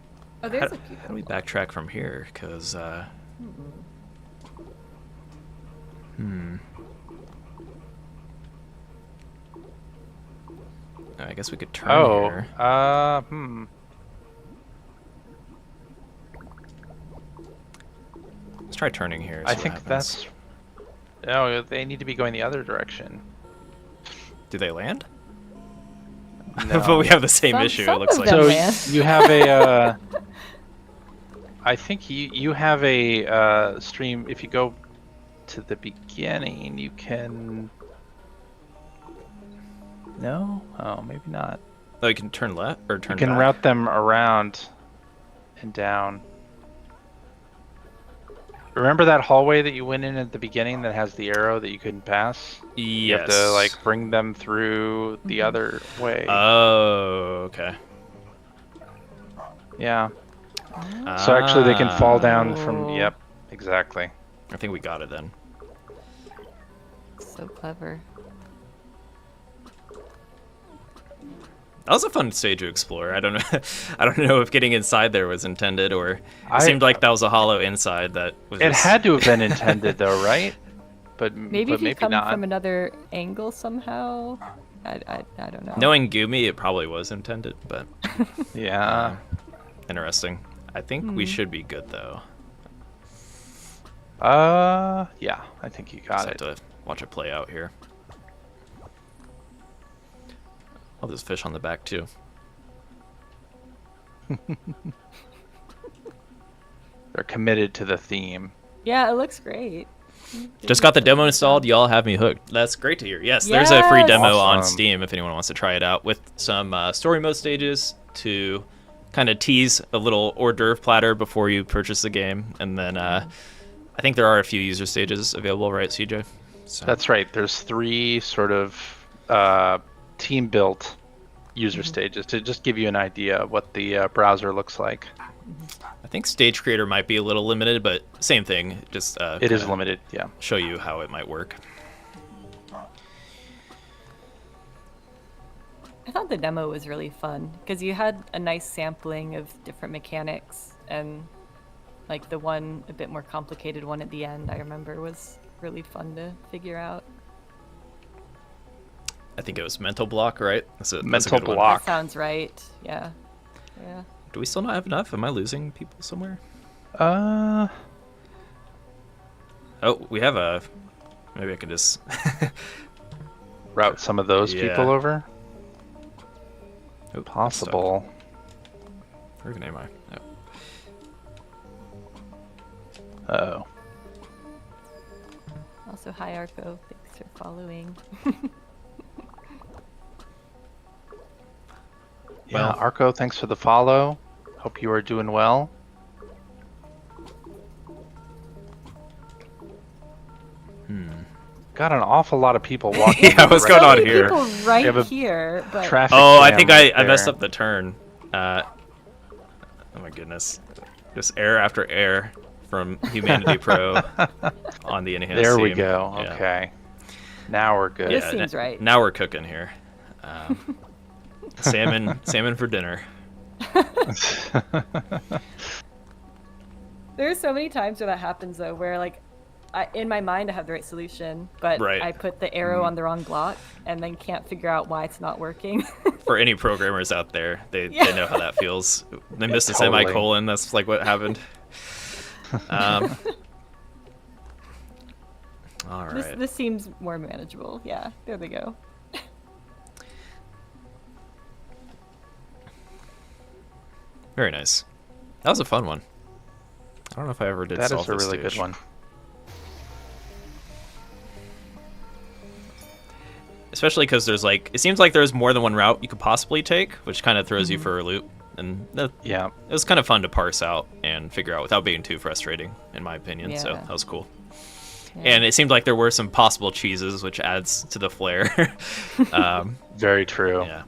Oh, there's how, a few. how do we backtrack from here? Because, I guess we could turn here. Let's try turning here. I think that's... No, they need to be going the other direction. Do they land? No. But we have the same issue, some it looks of like. them So land. you have a... I think you have a stream. If you go to the beginning, you can... No? Oh, maybe not. Oh, you can turn left or turn You can back? route them around and down. Remember that hallway that you went in at the beginning that has the arrow that you couldn't pass? Yes. You have to like bring them through the other way. Oh, okay. Yeah. So actually they can fall down from... Oh. Yep, exactly. I think we got it then. So clever. That was a fun stage to explore. I don't know. I don't know if getting inside there was intended, or it I- seemed like that was a hollow inside that was. It just... had to have been intended though, right? But Maybe if you maybe come not. from another angle somehow. I don't know. Knowing Gumi, it probably was intended, but Yeah. Interesting. I think we should be good though. Yeah, I think you got it. Just have to watch it play out here. Oh, there's fish on the back too. They're committed to the theme. Yeah, it looks great. Just got the demo installed. Y'all have me hooked. That's great to hear. Yes, there's a free demo on Awesome. Steam if anyone wants to try it out with some story mode stages to kind of tease a little hors d'oeuvre platter before you purchase the game. And then I think there are a few user stages available, right, CJ? So. That's right. There's 3 sort of team-built user stages to just give you an idea of what the browser looks like. I think Stage Creator might be a little limited, but same thing. Just It is limited, yeah. show you how it might work. I thought the demo was really fun because you had a nice sampling of different mechanics, and like the one a bit more complicated one at the end I remember was really fun to figure out. I think it was Mental Block, right? That's a Mental good one. Block. That sounds right. Yeah. Do we still not have enough? Am I losing people somewhere? Uh, Oh, we have a... Maybe I can just... route some of those Yeah. people over. Oh, Possible. Where even am I? Oh. Uh-oh. Also, hi Arco. Thanks for following. Yeah, Well- Arco, thanks for the follow. Hope you are doing well. Got an awful lot of people walking. Yeah, what's going on here? People We right have a here, but Traffic Oh, I jam think right I messed there. up the turn. Oh my goodness. Just error after error from Humanity Pro on the enhanced There we team. go. Yeah. Okay. Now we're good. This seems right. Now we're cooking here. Salmon for dinner. there's so many times where that happens though, where like in my mind I have the right solution, but Right. I put the arrow on the wrong block and then can't figure out why it's not working. For any programmers out there, they know how that feels. They missed a Totally. semicolon. That's like what happened. All right. This seems more manageable. Yeah, there they go. Very nice. That was a fun one. I don't know if I ever did That solve is a this really stage. good one. Especially because there's like, it seems like there's more than one route you could possibly take, which kind of throws you for a loop. And it Yeah. was kind of fun to parse out and figure out without being too frustrating, in my opinion. So Yeah. that was cool. Yeah. And it seemed like there were some possible cheeses, which adds to the flair. Very true. Yeah.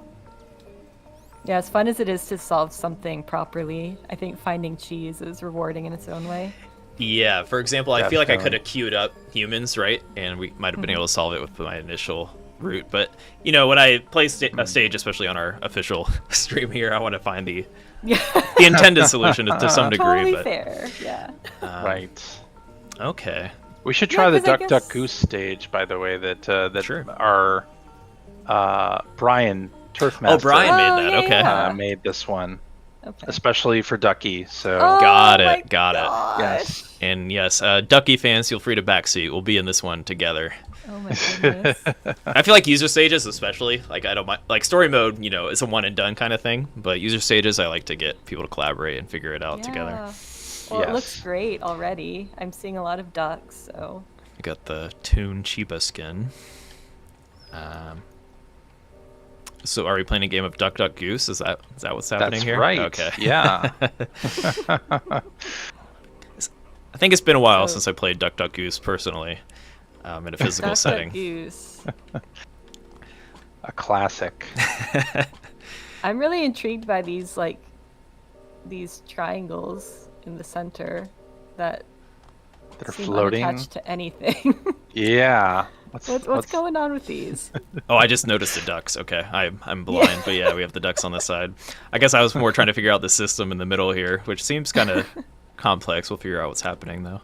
Yeah, as fun as it is to solve something properly, I think finding cheese is rewarding in its own way. Yeah, for example, I feel like I could Definitely. have queued up humans, right? And we might have been able to solve it with my initial route. But, you know, when I play a stage, especially on our official stream here, I want to find the Yeah, intended solution to some degree. totally But fair. Yeah. Right. Okay. We should try the 'cause I Duck Duck guess- Goose stage, by the way, that Sure. our Brian Turfmaster Oh, Brian Oh, made that. yeah, Okay. yeah. made this one, Okay. especially for Ducky. So Oh Got it, my got it. gosh. yes, And yes, Ducky fans, feel free to backseat. We'll be in this one together. Oh my goodness. I feel like user stages, especially, like I don't mind, like story mode, you know, it's a one and done kind of thing. But user stages, I like to get people to collaborate and figure it out together. Yeah. Well, it looks Yes. great already. I'm seeing a lot of ducks, so. We got the Toon Chiba skin. So are we playing a game of Duck Duck Goose? Is that what's happening that's here? right. Okay. Yeah. I think it's been a while So- since I played Duck Duck Goose personally, in a physical Duck, setting. duck, goose. A classic. I'm really intrigued by these these triangles in the center that They're seem floating. unattached to anything. Yeah. What's going on with these? Oh, I just noticed the ducks. Okay, I'm blind, but yeah, we have the ducks on the side. I guess I was more trying to figure out the system in the middle here, which seems kind of complex. We'll figure out what's happening though.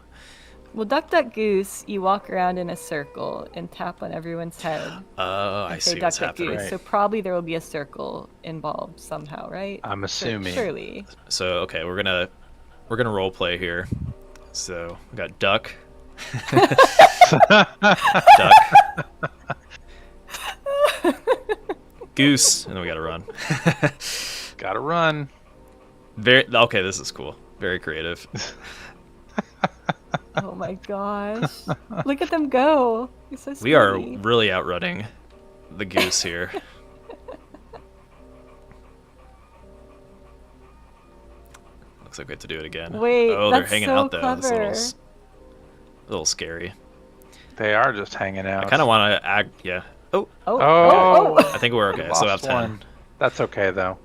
Well, Duck, Duck, Goose, you walk around in a circle and tap on everyone's head. Oh, I and see say what's Duck, Duck, happening. Goose. So probably there will be a circle involved somehow, right? I'm assuming. Surely. So okay, we're gonna role play here. So we got Duck, Duck, Goose, and then we gotta run. Gotta run. Very okay. This is cool. Very creative. Oh my gosh. Look at them go. You're so We are speedy. really outrunning the goose here. Looks like we have to do it again. Wait, oh, they're that's hanging so out though. It's clever. a little scary. They are just hanging out. I kind of want to act. Yeah. Oh, Oh. I think we're okay. So Lost that's 10. one. That's okay though.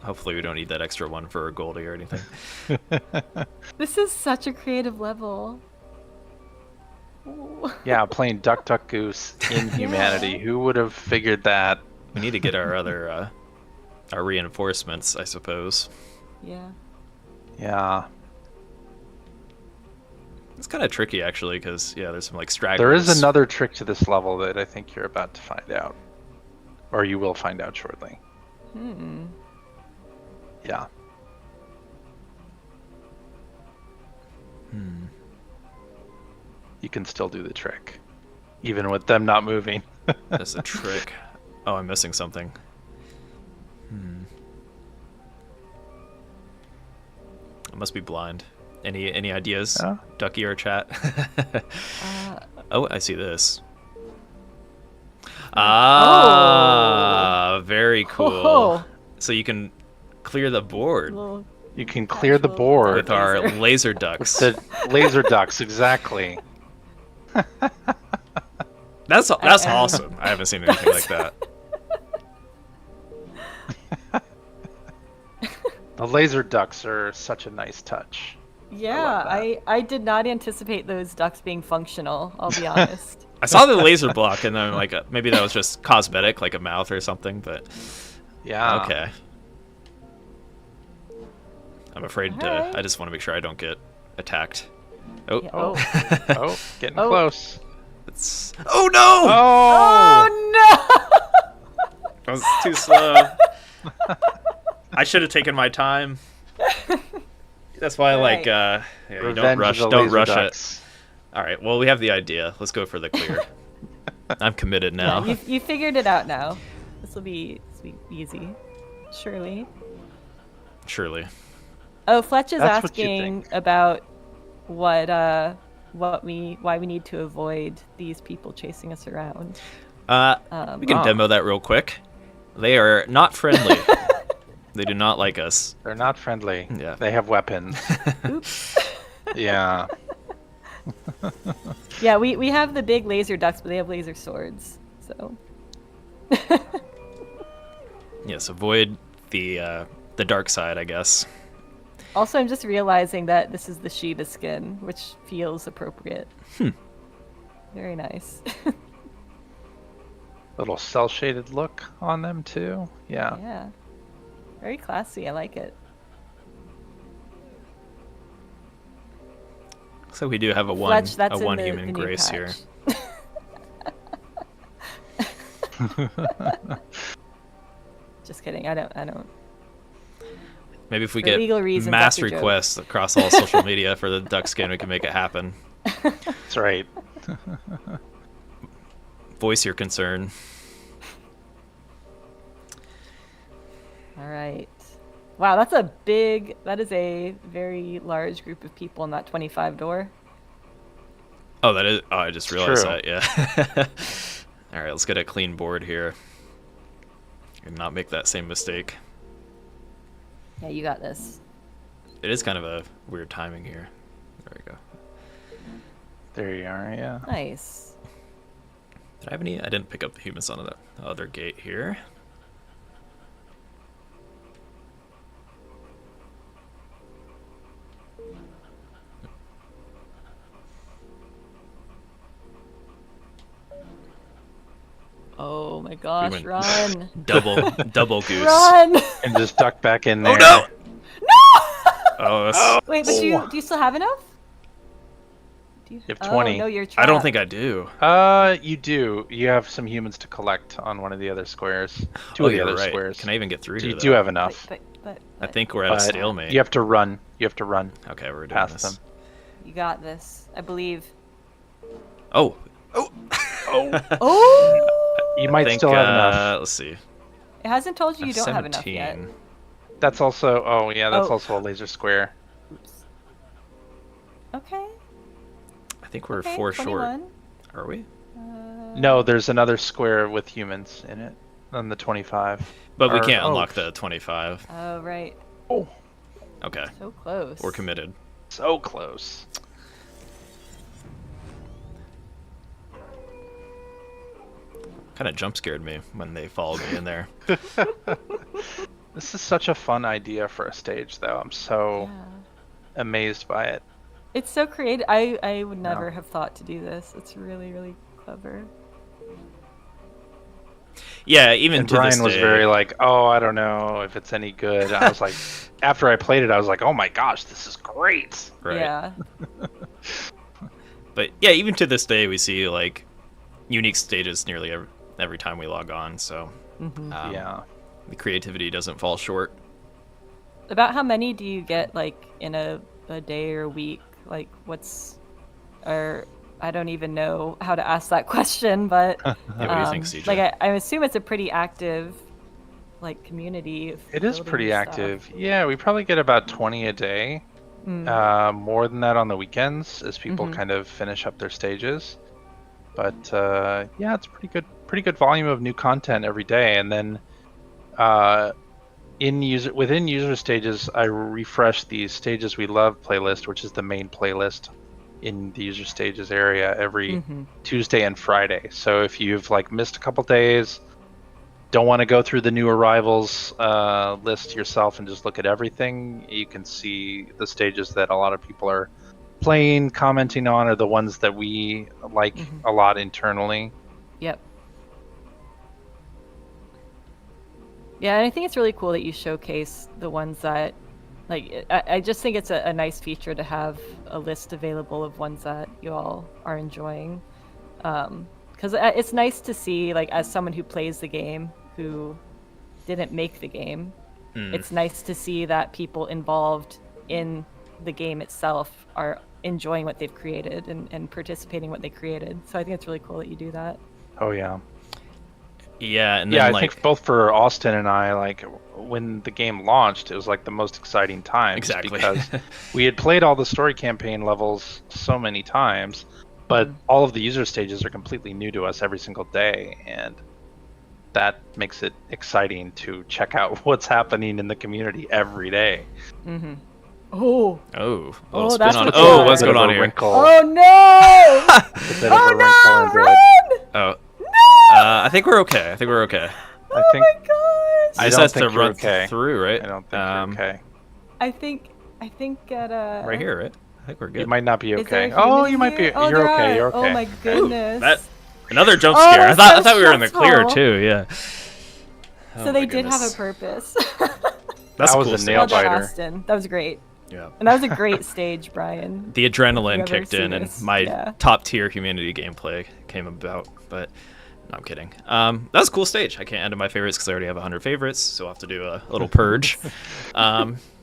Hopefully we don't need that extra one for a Goldie or anything. This is such a creative level. Ooh. Yeah, playing Duck Duck Goose in humanity. Who would have figured that? We need to get our other our reinforcements, I suppose. Yeah. Yeah. It's kind of tricky actually, because yeah, there's some like stragglers. There is another trick to this level that I think you're about to find out. Or you will find out shortly. Hmm. Yeah. You can still do the trick. Even with them not moving. That's a trick. Oh, I'm missing something. I must be blind. Any ideas, Oh. Ducky or chat? Oh, I see this. Ah, very cool. Oh. So you can clear the board Little You can clear the Actual board with our laser. laser with ducks. the laser ducks, exactly. That's awesome. I haven't seen anything like that. The laser ducks are such a nice touch. Yeah, that. I did not anticipate those ducks being functional, I'll be honest. I saw the laser block, and then like maybe that was just cosmetic, like a mouth or something. But Yeah. okay. I'm afraid. Alright. I just want to make sure I don't get attacked. Oh, Yeah, Oh. oh. Oh, getting Oh. close. it's. Oh no! Oh! Oh no! I was too slow. I should have taken my time. That's why, Right. yeah, you don't Revenge rush. of the Don't laser rush it. ducks. All right. Well, we have the idea. Let's go for the clear. I'm committed now. Yeah, you figured it out now. This will be easy. Surely. Surely. Oh, Fletch is That's what you asking think. about why we need to avoid these people chasing us around. We can demo that real quick. They are not friendly. They do not like us. They're not friendly. Yeah. They have weapons. Oops. Yeah. Yeah, we have the big laser ducks, but they have laser swords. So. Yes, avoid the dark side, I guess. Also, I'm just realizing that this is the Shiva skin, which feels appropriate. Very nice. Little cel-shaded look on them too. Yeah. Yeah. Very classy. I like it. So we do have a Fletch, that's in one the human new grace here. patch. Just kidding. I don't. Maybe if we For get legal reasons, mass that's a joke. requests across all social media for the duck skin, we can make it happen. That's right. Voice your concern. All right. Wow, that is a very large group of people in that 25 door. Oh, that is. Oh, I just realized true. that. Yeah. All right, let's get a clean board here, and not make that same mistake. Yeah, you got this. It is kind of a weird timing here. There we go. There you are, yeah. Nice. Did I have any? I didn't pick up the humans on the other gate here. Oh my gosh, went- run. Double goose. Run! And just duck back in there. Oh no! Oh, that's, Wait, but do you still have enough? Do you have 20. Oh, no, you're I trapped. don't think I do. You do. You have some humans to collect on one of the other squares. Two Oh, of the you're other right. squares. Can I even get through So here? you do though? have enough. I think we're at a But stalemate. You have to run. You have to run Okay, we're doing past this. them. You got this. I believe. Oh. Oh! You might still have enough. Let's see. It hasn't told you I'm you don't have enough yet. 17. That's also. Oh yeah, that's Oh. also a laser square. Oops. Okay. I think we're Okay, 4 short. 21. Are we? No, there's another square with humans in it on the 25. But we Or- can't oh, unlock the 25. Oh, right. Oh, Okay, So close. we're committed. so close. Kind of jump scared me when they followed me in there. This is such a fun idea for a stage, though. I'm so Yeah. amazed by it. It's so creative. I would never No. have thought to do this. It's really, really clever. Yeah, even And to Brian this was day. very like, "Oh, I don't know if it's any good." I was like, after I played it, I was like, "Oh my gosh, this is great!" Right. Yeah. But yeah, even to this day, we see like unique stages nearly every time we log on. So Yeah. the creativity doesn't fall short. About how many do you get like in a day or a week? Like or I don't even know how to ask that question, but Yeah, what do you think, CJ? like I assume it's a pretty active like community. of It is building pretty stuff. active. Yeah, we probably get about 20 a day. More than that on the weekends as people kind of finish up their stages. But yeah, it's pretty good volume of new content every day. And then within user stages, I refresh the Stages We Love playlist, which is the main playlist in the user stages area every Tuesday and Friday. So if you've like missed a couple days, don't want to go through the new arrivals list yourself and just look at everything, you can see the stages that a lot of people are playing, commenting on, are the ones that we like a lot internally. Yep. Yeah, and I think it's really cool that you showcase the ones that, like, I just think it's a nice feature to have a list available of ones that you all are enjoying. Because it's nice to see, like, as someone who plays the game, who didn't make the game, it's nice to see that people involved in the game itself are enjoying what they've created and participating in what they created. So I think it's really cool that you do that. Oh yeah. Yeah, and Yeah, then I think both for Austin and I, like when the game launched, it was like the most exciting time. just Exactly. Because we had played all the story campaign levels so many times, but all of the user stages are completely new to us every single day, and that makes it exciting to check out what's happening in the community every day. Oh. oh, Oh, spin that's on. what's Oh, up. what's Bit going of on a here? Wrinkle, Oh no! a bit of a Oh wrinkle no! into it. Run! Oh, I think we're okay. I think we're okay. I think Oh my gosh! I You just don't have to think you're run okay. through, right? I don't think you're okay. I think at Right here, right? I think we're good. You might not be Is there okay. a Oh, human you might be. here? Oh, You're there okay. are. You're okay. Oh my goodness. That another jump Oh, scare. I that's thought so we were in the clear stressful. too. Yeah. So Oh they my did have a goodness. purpose. That's That a was cool a stage. nail Well done, biter. Austin. That was great. Yeah. And that was a great stage, Brian. The adrenaline Whoever kicked in, seen and this, my yeah. top tier humanity gameplay came about. But no, I'm kidding. That was a cool stage. I can't add to my favorites because I already have 100 favorites, so I'll have to do a little purge.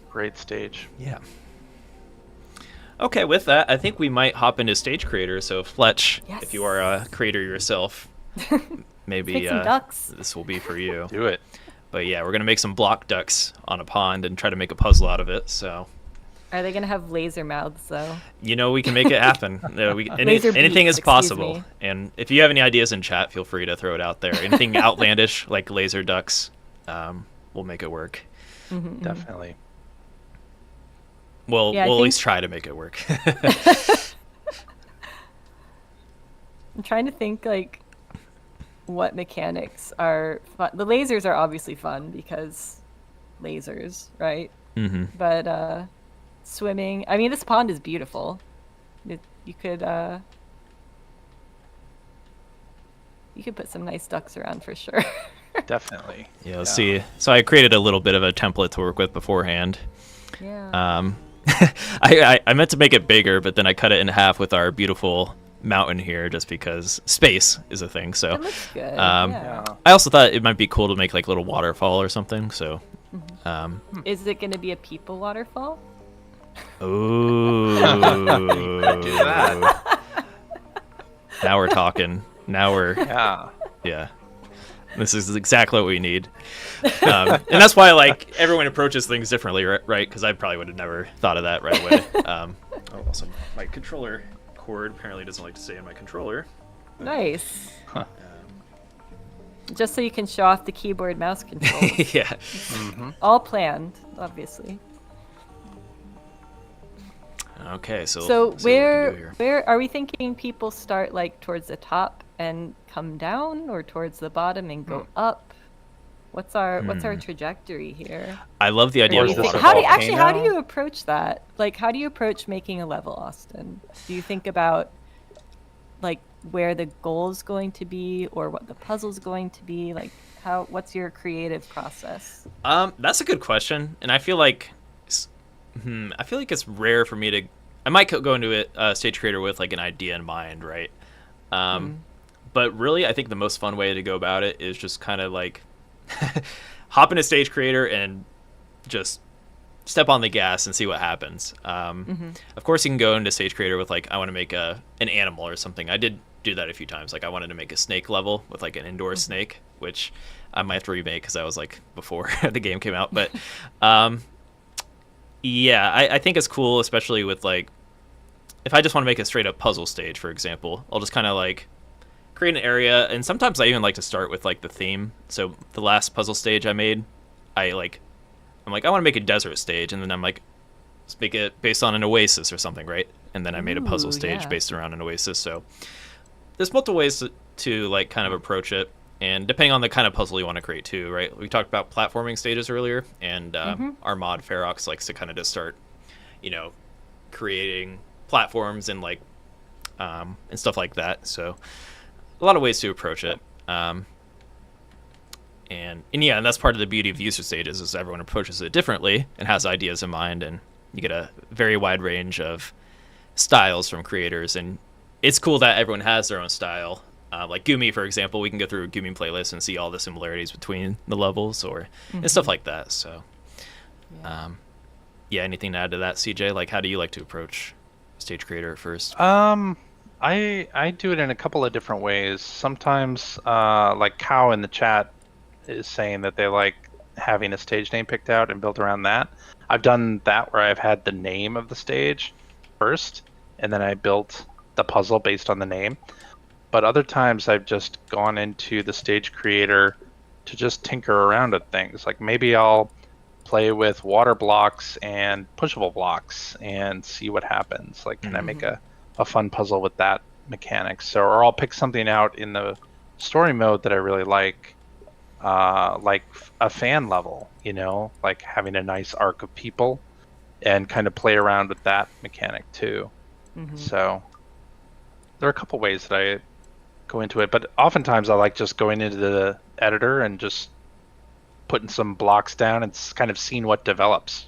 Great stage. Yeah. Okay, with that, I think we might hop into stage creator. So Fletch, if you are a creator yourself, maybe Pick some ducks. this will be for you. Do it. But yeah, we're gonna make some block ducks on a pond and try to make a puzzle out of it. So Are they gonna have laser mouths though? we can make it happen. Laser Anything beaks, is possible. excuse me. And if you have any ideas in chat, feel free to throw it out there. Anything outlandish like laser ducks, we'll make it work. Definitely. We'll Yeah, I at think- least try to make it work. I'm trying to think like what mechanics are fun. The lasers are obviously fun because lasers, right? Mm-hmm. But swimming. I mean, this pond is beautiful. You could put some nice ducks around for sure. Definitely. Yeah, let's see. So I created a little bit of a template to work with beforehand. Yeah. I meant to make it bigger, but then I cut it in half with our beautiful mountain here, just because space is a thing. So It looks good. Yeah. I also thought it might be cool to make like a little waterfall or something. So, Is it going to be a people waterfall? ooh, Do that. now we're talking. Now we're Yeah. This is exactly what we need, and that's why like everyone approaches things differently, right? Because I probably would have never thought of that right away. Also, my controller cord apparently doesn't like to stay in my controller. Nice. Just so you can show off the keyboard mouse controls. Yeah. All planned, obviously. Okay, so So let's see what we can do here. where are we thinking people start, like towards the top and come down, or towards the bottom and go up? What's our trajectory here? I love the idea Or of is this water. a How do you volcano? approach that? Like, how do you approach making a level, Austin? Do you think about like where the goal's going to be, or what the puzzle's going to be? Like, what's your creative process? That's a good question, and I feel like it's rare for me to. I might go into it stage creator with like an idea in mind, right? But really, I think the most fun way to go about it is just kind of like hop into stage creator and just step on the gas and see what happens. Of course, you can go into stage creator with like, I want to make an animal or something. I did do that a few times. Like I wanted to make a snake level with like an indoor snake, which I might have to remake because that was like before the game came out. But yeah, I think it's cool, especially with like, if I just want to make a straight up puzzle stage, for example, I'll just kind of like create an area, and sometimes I even like to start with like the theme. So the last puzzle stage I made, I'm like, I want to make a desert stage, and then I'm like, let's make it based on an oasis or something, right? And then I made a puzzle stage yeah. based around an oasis. So there's multiple ways to like kind of approach it, and depending on the kind of puzzle you want to create too, right? We talked about platforming stages earlier, and our mod Ferox likes to kind of just start, creating platforms and like and stuff like that. So a lot of ways to approach it. And that's part of the beauty of user stages, is everyone approaches it differently and has ideas in mind, and you get a very wide range of styles from creators, and it's cool that everyone has their own style. Like Gumi, for example, we can go through a Gumi playlist and see all the similarities between the levels and stuff like that. So anything to add to that, CJ? Like, how do you like to approach stage creator at first? I do it in a couple of different ways. Sometimes, like Cow in the chat is saying that they like having a stage name picked out and built around that. I've done that where I've had the name of the stage first, and then I built the puzzle based on the name. But other times I've just gone into the stage creator to just tinker around at things. Like maybe I'll play with water blocks and pushable blocks and see what happens. Like, can I make a fun puzzle with that mechanic? So, or I'll pick something out in the story mode that I really like a fan level, like having a nice arc of people, and kind of play around with that mechanic too. So there are a couple ways that I go into it, but oftentimes I like just going into the editor and just putting some blocks down and kind of seeing what develops.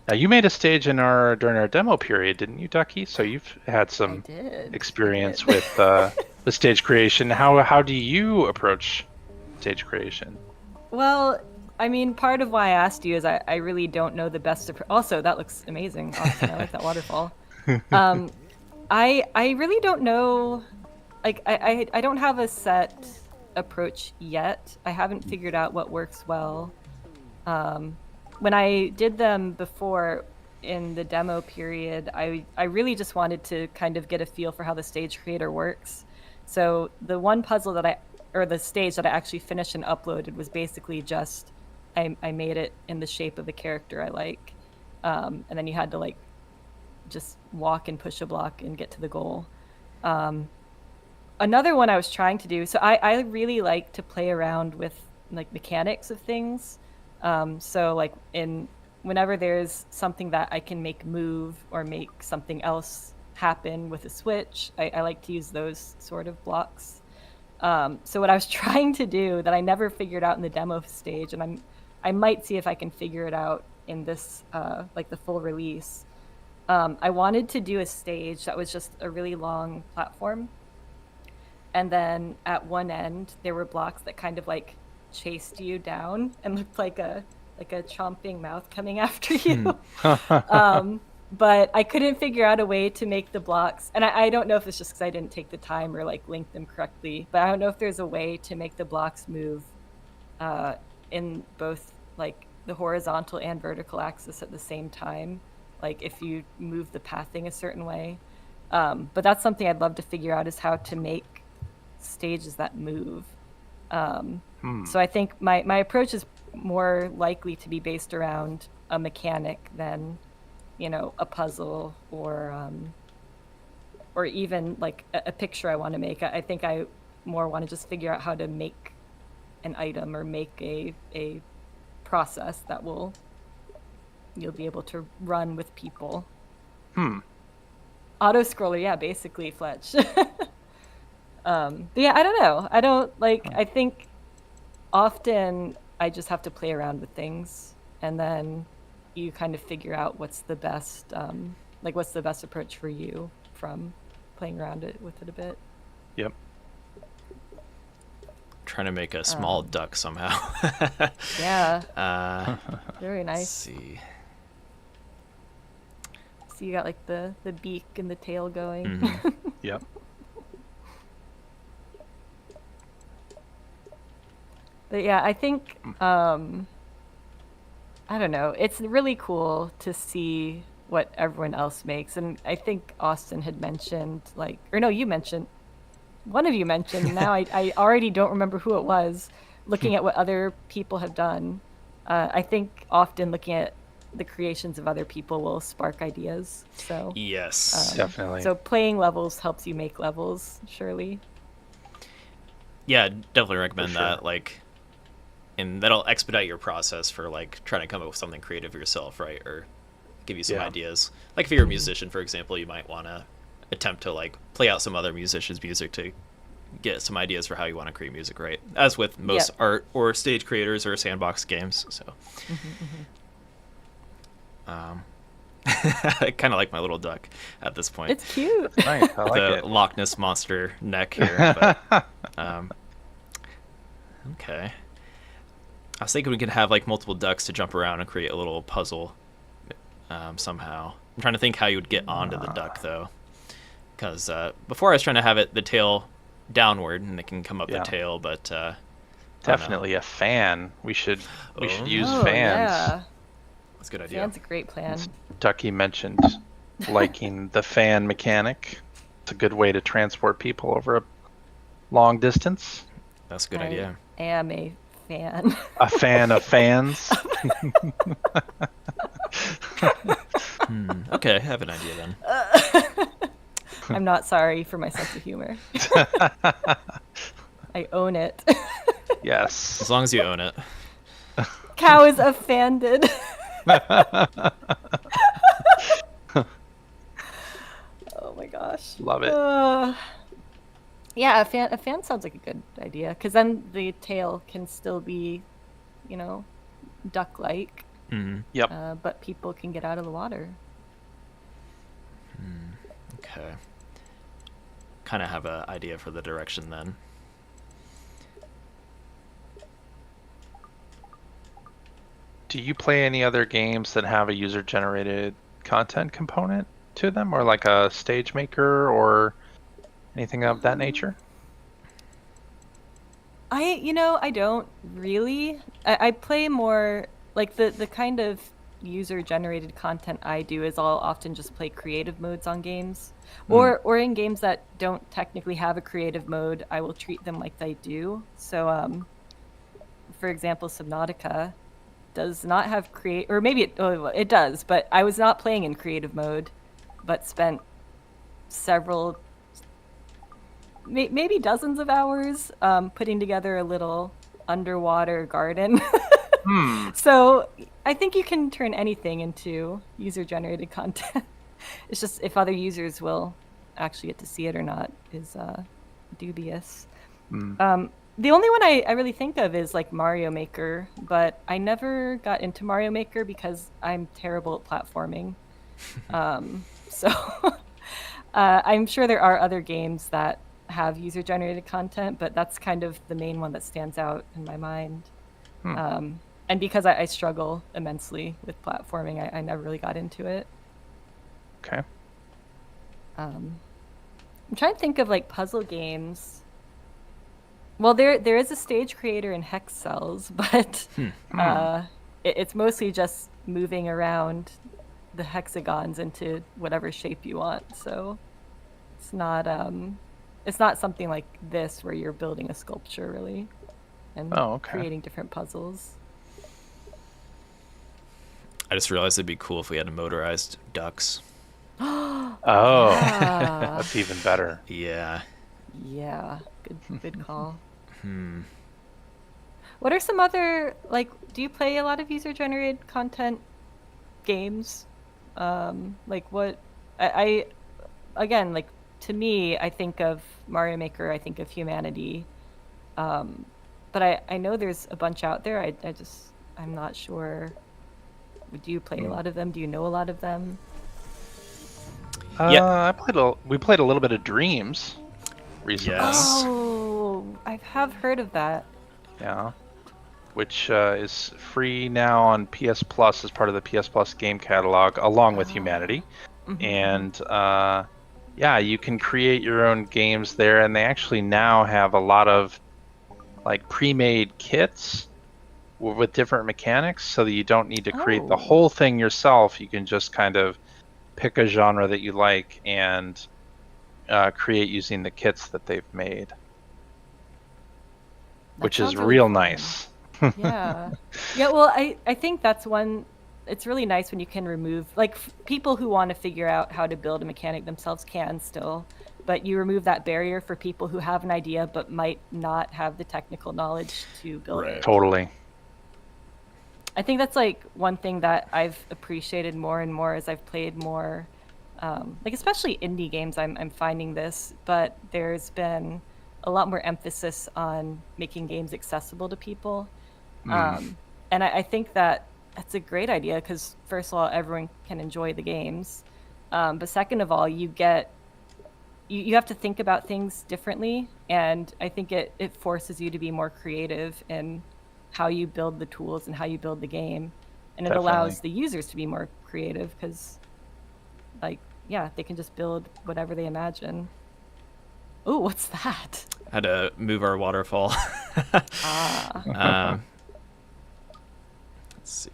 Now, you made a stage during our demo period, didn't you, Ducky? So you've had some experience with the stage creation. How do you approach stage creation? Well, I mean, part of why I asked you is I really don't know the best. Also, that looks amazing. Awesome. I like that waterfall. I really don't know. Like, I don't have a set approach yet. I haven't figured out what works well. When I did them before in the demo period, I really just wanted to kind of get a feel for how the stage creator works. So the one puzzle the stage that I actually finished and uploaded was basically just I made it in the shape of the character I like, and then you had to like just walk and push a block and get to the goal. Another one I was trying to do, so I really like to play around with like mechanics of things. So like whenever there's something that I can make move or make something else happen with a switch, I like to use those sort of blocks. So what I was trying to do that I never figured out in the demo stage, and I might see if I can figure it out in this like the full release. I wanted to do a stage that was just a really long platform, and then at one end there were blocks that kind of like chased you down and looked like a chomping mouth coming after you. But I couldn't figure out a way to make the blocks, and I don't know if it's just because I didn't take the time or like link them correctly, but I don't know if there's a way to make the blocks move in both like the horizontal and vertical axis at the same time, like if you move the pathing a certain way. But that's something I'd love to figure out, is how to make stages that move. So I think my approach is more likely to be based around a mechanic than, you know, a puzzle or even like a picture I want to make. I think I more want to just figure out how to make an item or make a process that you'll be able to run with people. Auto scroller, yeah, basically, Fletch. But yeah, I don't know. I don't like. I think often I just have to play around with things, and then you kind of figure out what's the best approach for you from playing around with it a bit. Yep. Trying to make a small duck somehow. Yeah. Very nice. Let's see. So you got like the beak and the tail going. Mm-hmm. Yep. But yeah, I think I don't know. It's really cool to see what everyone else makes, and I think Austin had mentioned one of you mentioned. Now I already don't remember who it was. Looking at what other people have done, I think often looking at the creations of other people will spark ideas. So yes, definitely. So playing levels helps you make levels, surely. Yeah, definitely recommend For sure. that. Like, and that'll expedite your process for like trying to come up with something creative yourself, right? Or give you some ideas. Like if you're a musician, for example, you might want to attempt to like play out some other musicians' music to get some ideas for how you want to create music, right? As with most art or stage creators or sandbox games. So I kind of like my little duck at this point. It's cute. Nice. I like The it. Loch Ness monster neck here. But, okay. I was thinking we could have like multiple ducks to jump around and create a little puzzle somehow. I'm trying to think how you would get onto the duck though, because before I was trying to have the tail downward and it can come up the tail, but Definitely a fan. We should use Oh, fans. yeah. that's a good idea. Fan's a great plan. Ducky mentioned liking the fan mechanic. It's a good way to transport people over a long distance. That's a good idea. I am a fan. A fan of fans. Okay, I have an idea then. I'm not sorry for my sense of humor. I own it. Yes. As long as you own it. Cow is offended. Oh my gosh. Love it. Yeah, a fan sounds like a good idea, because then the tail can still be, you know, duck-like, Yep. but people can get out of the water. Okay. Kind of have an idea for the direction then. Do you play any other games that have a user-generated content component to them, or like a stage maker or anything of that nature? I don't really. I play more like the kind of user-generated content I do is I'll often just play creative modes on games, or in games that don't technically have a creative mode, I will treat them like they do. So, for example, Subnautica does not have or maybe it does, but I was not playing in creative mode, but spent several, maybe dozens of hours putting together a little underwater garden. So I think you can turn anything into user-generated content. It's just if other users will actually get to see it or not is dubious. The only one I really think of is like Mario Maker, but I never got into Mario Maker because I'm terrible at platforming. So I'm sure there are other games that have user-generated content, but that's kind of the main one that stands out in my mind. And because I struggle immensely with platforming, I never really got into it. Okay. I'm trying to think of like puzzle games. Well, there is a stage creator in Hex Cells, but it's mostly just moving around the hexagons into whatever shape you want. So it's not something like this where you're building a sculpture really and creating different puzzles. I just realized it'd be cool if we had motorized ducks. That's even better. Yeah. Yeah, good call. What are some other, like, do you play a lot of user-generated content games? Like what, I again, like, to me, I think of Mario Maker, I think of Humanity. But I know there's a bunch out there. I'm not sure. Do you play a lot of them? Do you know a lot of them? Yeah. We played a little bit of Dreams recently. Yes. Oh, I have heard of that. Yeah. Which is free now on PS Plus as part of the PS Plus game catalog, along with Humanity. And yeah, you can create your own games there, and they actually now have a lot of like pre-made kits with different mechanics, so that you don't need to create the whole thing yourself. You can just kind of pick a genre that you like and create using the kits that they've made, which is really real fun. Nice. Yeah. Well, I think that's one. It's really nice when you can remove, like, people who want to figure out how to build a mechanic themselves can still, but you remove that barrier for people who have an idea but might not have the technical knowledge to build it. Totally. I think that's like one thing that I've appreciated more and more as I've played more, like especially indie games. I'm finding this, but there's been a lot more emphasis on making games accessible to people, and I think that that's a great idea because first of all, everyone can enjoy the games, but second of all, you have to think about things differently, and I think it forces you to be more creative in how you build the tools and how you build the game, and it allows the users to be more creative because, like, yeah, they can just build whatever they imagine. Oh, what's that? Had to move our waterfall. Let's see.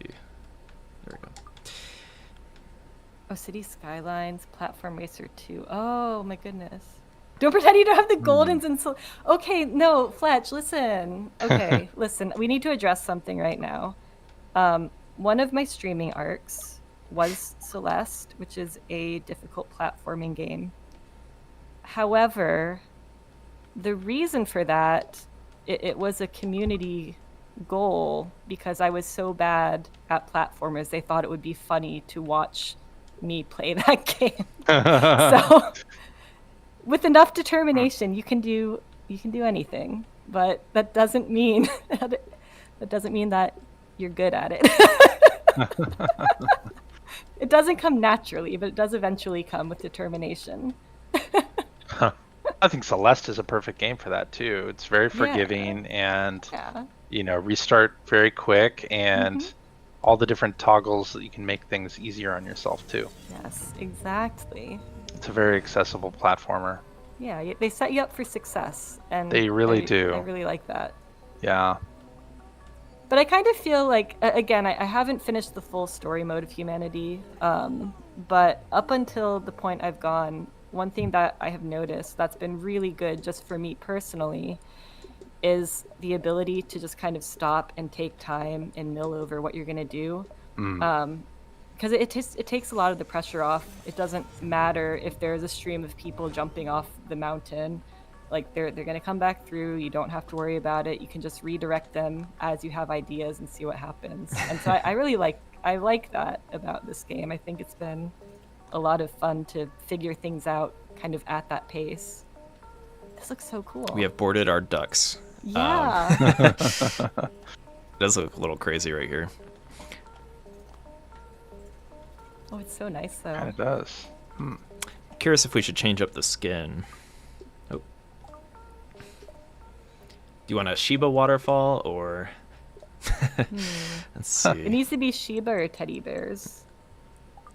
There we go. Oh, City Skylines, Platform Racer 2. Oh my goodness. Don't pretend you don't have the Goldens and so. Okay, no, Fletch, listen. Okay, listen. We need to address something right now. One of my streaming arcs was Celeste, which is a difficult platforming game. However, the reason for that, it was a community goal because I was so bad at platformers. They thought it would be funny to watch me play that game. So. With enough determination, you can do anything, but that doesn't mean that you're good at it. It doesn't come naturally, but it does eventually come with determination. I think Celeste is a perfect game for that too. It's very forgiving and restart very quick, and all the different toggles that you can make things easier on yourself too. Yes, exactly. It's a very accessible platformer. Yeah, they set you up for success, and they really do. I really like that. Yeah. But I kind of feel like, again, I haven't finished the full story mode of Humanity, but up until the point I've gone, one thing that I have noticed that's been really good just for me personally is the ability to just kind of stop and take time and mill over what you're going to do. Because it takes a lot of the pressure off. It doesn't matter if there's a stream of people jumping off the mountain. Like, they're going to come back through. You don't have to worry about it. You can just redirect them as you have ideas and see what happens. And so I really like that about this game. I think it's been a lot of fun to figure things out kind of at that pace. This looks so cool. We have boarded our ducks. Yeah. It does look a little crazy right here. Oh, it's so nice though. Kind of does. Curious if we should change up the skin. Oh. Do you want a Shiba waterfall or? Let's see. It needs to be Shiba or teddy bears.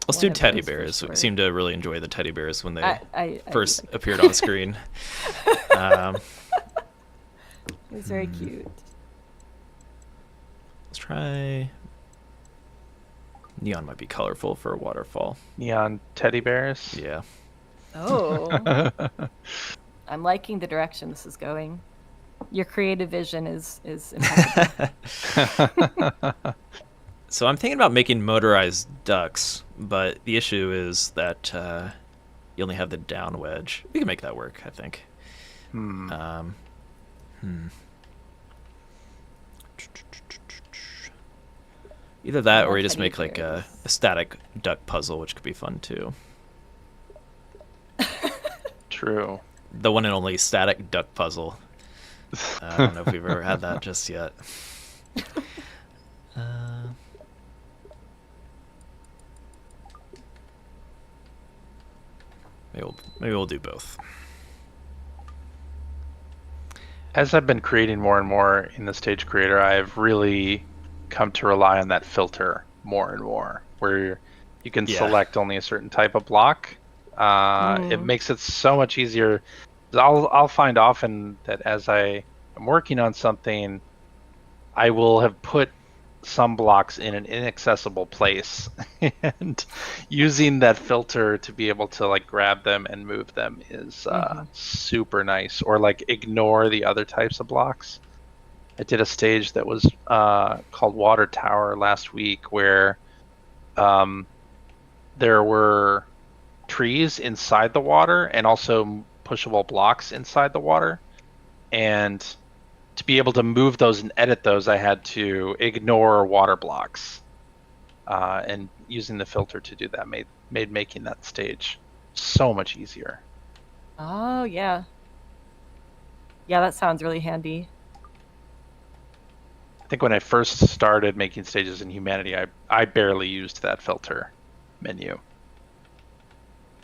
Let's One do of teddy those for bears. We sure. seem to really enjoy the teddy bears when they I do first like appeared on screen. It was very cute. Let's try. Neon might be colorful for a waterfall. Neon teddy bears. Yeah. Oh. I'm liking the direction this is going. Your creative vision is impeccable. So I'm thinking about making motorized ducks, but the issue is that you only have the down wedge. We can make that work, I think. Either that, or you just Teddy make like a bears. static duck puzzle, which could be fun too. True. The one and only static duck puzzle. I don't know if we've ever had that just yet. Maybe we'll do both. As I've been creating more and more in the Stage Creator, I've really come to rely on that filter more and more, where you can select only a certain type of block. It makes it so much easier. I'll find often that as I am working on something, I will have put some blocks in an inaccessible place, and using that filter to be able to like grab them and move them is super nice. Or like ignore the other types of blocks. I did a stage that was called Water Tower last week, where there were trees inside the water and also pushable blocks inside the water, and to be able to move those and edit those, I had to ignore water blocks, and using the filter to do that made making that stage so much easier. Oh, yeah. Yeah, that sounds really handy. I think when I first started making stages in Humanity, I barely used that filter menu,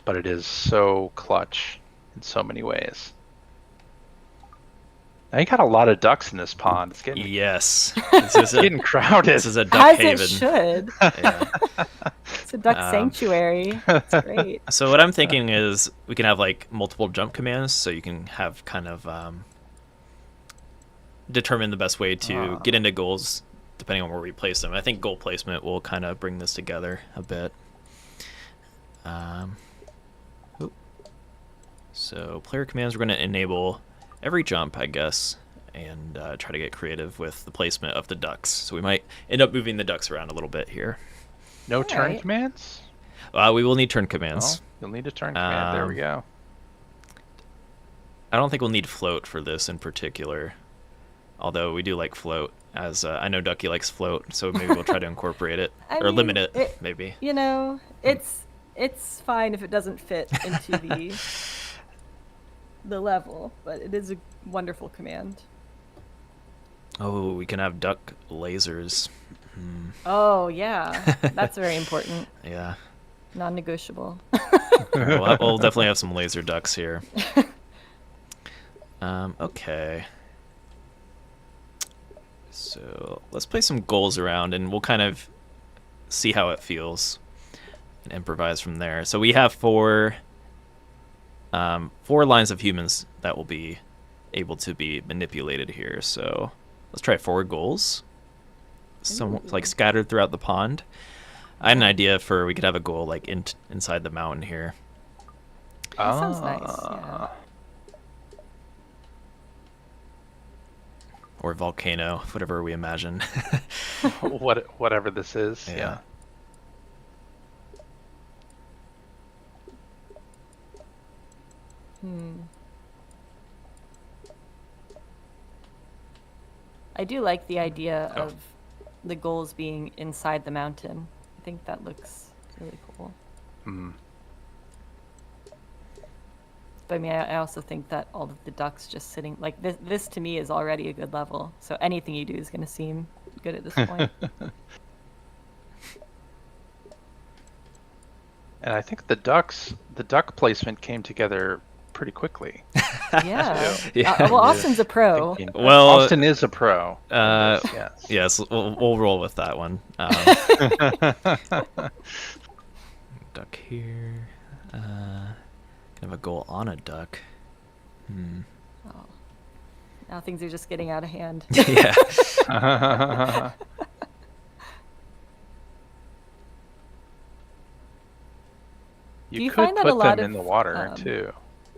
but it is so clutch in so many ways. Now you got a lot of ducks in this pond. It's getting Yes. it's getting crowded. This is a duck As haven. it should. Yeah. It's a duck sanctuary. It's great. So what I'm thinking is we can have like multiple jump commands, so you can have kind of determine the best way to get into goals depending on where we place them. I think goal placement will kind of bring this together a bit. So player commands, we're going to enable every jump, I guess, and try to get creative with the placement of the ducks. So we might end up moving the ducks around a little bit here. No turn right. commands? We will need turn commands. Oh, you'll need a turn command. There we go. I don't think we'll need float for this in particular, although we do like float, as I know Ducky likes float, so maybe we'll try to incorporate it, I or mean, limit it, maybe. You know, it's fine if it doesn't fit into the level, but it is a wonderful command. Oh, we can have duck lasers. Oh, yeah. That's very important. Yeah. Non-negotiable. We'll definitely have some laser ducks here. Okay. So let's play some goals around, and we'll kind of see how it feels and improvise from there. So we have four lines of humans that will be able to be manipulated here. So let's try 4 goals. Some like scattered throughout the pond. I had an idea for we could have a goal like inside the mountain here. That sounds nice. Yeah. Or volcano, whatever we imagine. Whatever this is. Yeah. I do like the idea of the goals being inside the mountain. I think that looks really cool. But I mean, I also think that all of the ducks just sitting like this to me is already a good level. So anything you do is going to seem good at this point. And I think the duck placement came together pretty quickly. Yeah. Yeah. Well, Austin's a pro. Well, Austin is a pro. Yes. Yes, we'll roll with that one. Duck here. Can have a goal on a duck. Oh. Now things are just getting out of hand. Yeah. Do you could find that put a lot them in of, the water too.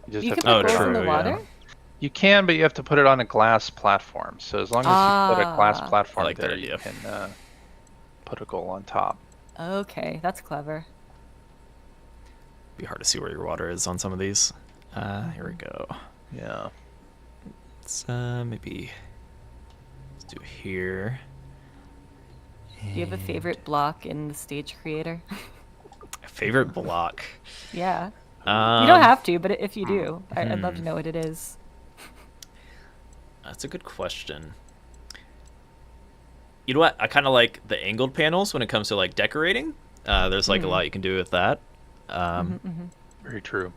You just You have can to put Oh, goals true, in the yeah. water? You can, but you have to put it on a glass platform. So as long as you put a glass Ah. platform I like that there, idea. you can put a goal on top. Okay, that's clever. Be hard to see where your water is on some of these. Here we go. Yeah. Let's maybe let's do here. Do you have a favorite block in the stage creator? Favorite block? Yeah. Um, You don't have to, but if you do, I'd love to know what it is. That's a good question. You know what? I kind of like the angled panels when it comes to like decorating. There's like a lot you can do with that. Very true.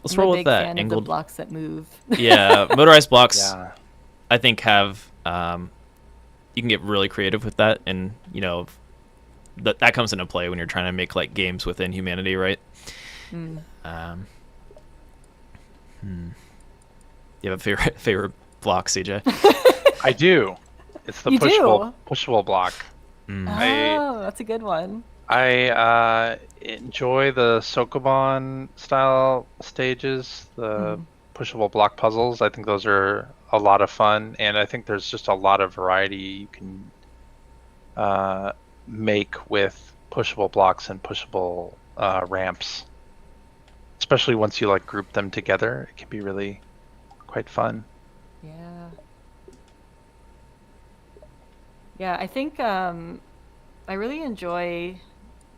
Let's I'm a roll big with that fan of the angled. blocks that move. Yeah, motorized blocks. Yeah. I think have you can get really creative with that, and you know that comes into play when you're trying to make like games within humanity, right? You have a favorite block, CJ? I do. It's the You do? pushable block. Oh, that's a good one. I enjoy the Sokoban style stages, the pushable block puzzles. I think those are a lot of fun, and I think there's just a lot of variety you can make with pushable blocks and pushable ramps. Especially once you like group them together, it can be really quite fun. Yeah. Yeah, I think I really enjoy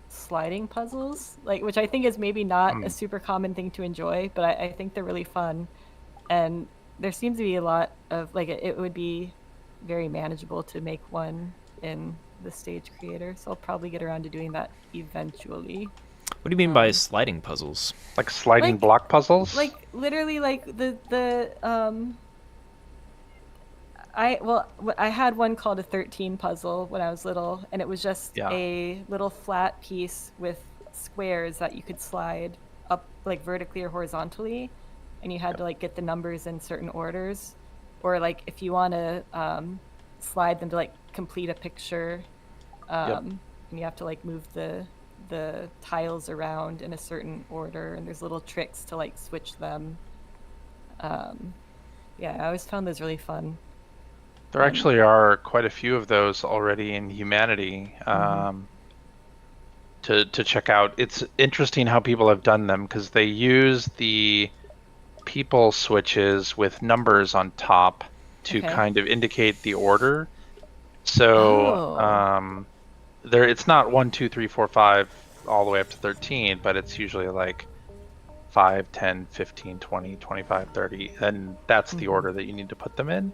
sliding puzzles, like which I think is maybe not a super common thing to enjoy, but I think they're really fun. And there seems to be a lot of like it would be very manageable to make one in the stage creator, so I'll probably get around to doing that eventually. What do you mean by sliding puzzles? Like sliding Like- block puzzles? Like literally like I had one called a 13 puzzle when I was little, and it was just Yeah. a little flat piece with squares that you could slide up like vertically or horizontally, and you had to like get the numbers in certain orders, or like if you want to slide them to like complete a picture, and you have to like move the tiles around in a certain order, and there's little tricks to like switch them. Yeah, I always found those really fun. There actually are quite a few of those already in Humanity to check out. It's interesting how people have done them because they use the people switches with numbers on top to Okay. kind of indicate the order. So there, it's not 1, 2, 3, 4, 5 all the way up to 13, but it's usually like 5, 10, 15, 20, 25, 30, and that's the order that you need to put them in.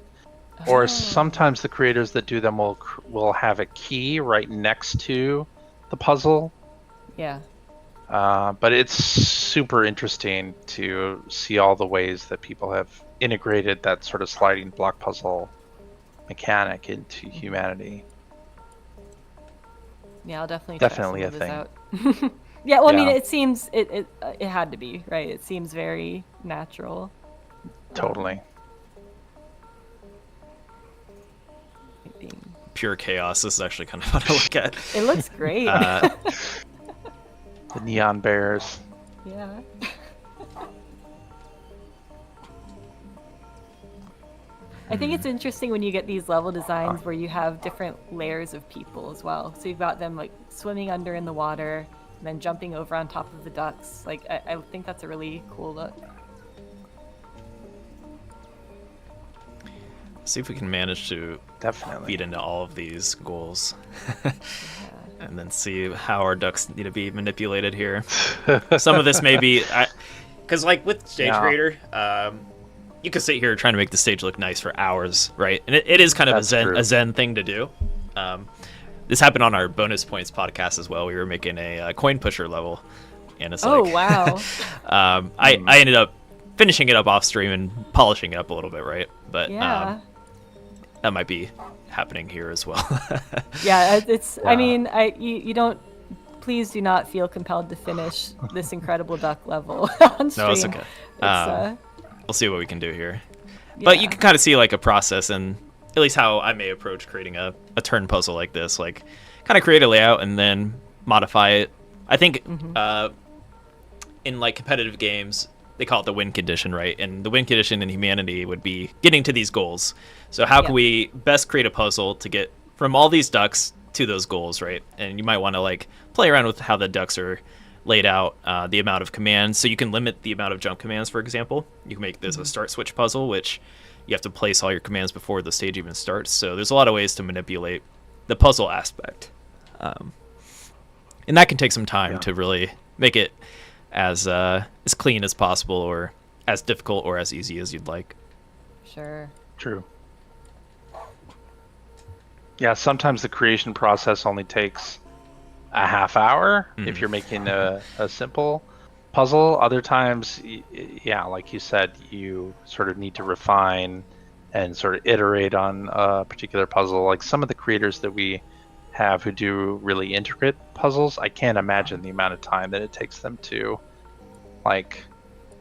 Or sometimes the creators that do them will have a key right next to the puzzle. Yeah. But it's super interesting to see all the ways that people have integrated that sort of sliding block puzzle mechanic into Humanity. Yeah, I'll definitely Definitely try some a of those out. Yeah, well, I mean, Yeah. it seems it had to be, right? It seems very natural. Totally. Pure chaos. This is actually kind of fun to look at. It looks great. The neon bears. Yeah. I think it's interesting when you get these level designs where you have different layers of people as well. So you've got them like swimming under in the water and then jumping over on top of the ducks. Like I think that's a really cool look. See if we can manage to Definitely. feed into all of these goals. And then see how our ducks need to be manipulated here. Some of this may be... Because, like, with Stage Creator, you could sit here trying to make the stage look nice for hours, right? And it is kind of a zen thing to do. This happened on our Bonus Points podcast as well. We were making a coin pusher level. And it's like... Oh, wow. I ended up finishing it up off stream and polishing it up a little bit, right? But that might be happening here as well. Yeah, it's. I mean, you don't. Please do not feel compelled to finish this incredible duck level on stream. No, it's okay. We'll see what we can do here. But you can kind of see like a process and at least how I may approach creating a turn puzzle like this. Like, kind of create a layout and then modify it. I think in like competitive games, they call it the win condition, right? And the win condition in Humanity would be getting to these goals. So how can we best create a puzzle to get from all these ducks to those goals, right? And you might want to like play around with how the ducks are laid out, the amount of commands. So you can limit the amount of jump commands, for example. You can make this a start switch puzzle, which you have to place all your commands before the stage even starts. So there's a lot of ways to manipulate the puzzle aspect. And that can take some time to really make it as clean as possible, or as difficult or as easy as you'd like. Sure. True. Yeah, sometimes the creation process only takes a half hour if you're making a simple puzzle. Other times, yeah, like you said, you sort of need to refine and sort of iterate on a particular puzzle. Like some of the creators that we have who do really intricate puzzles, I can't imagine the amount of time that it takes them to like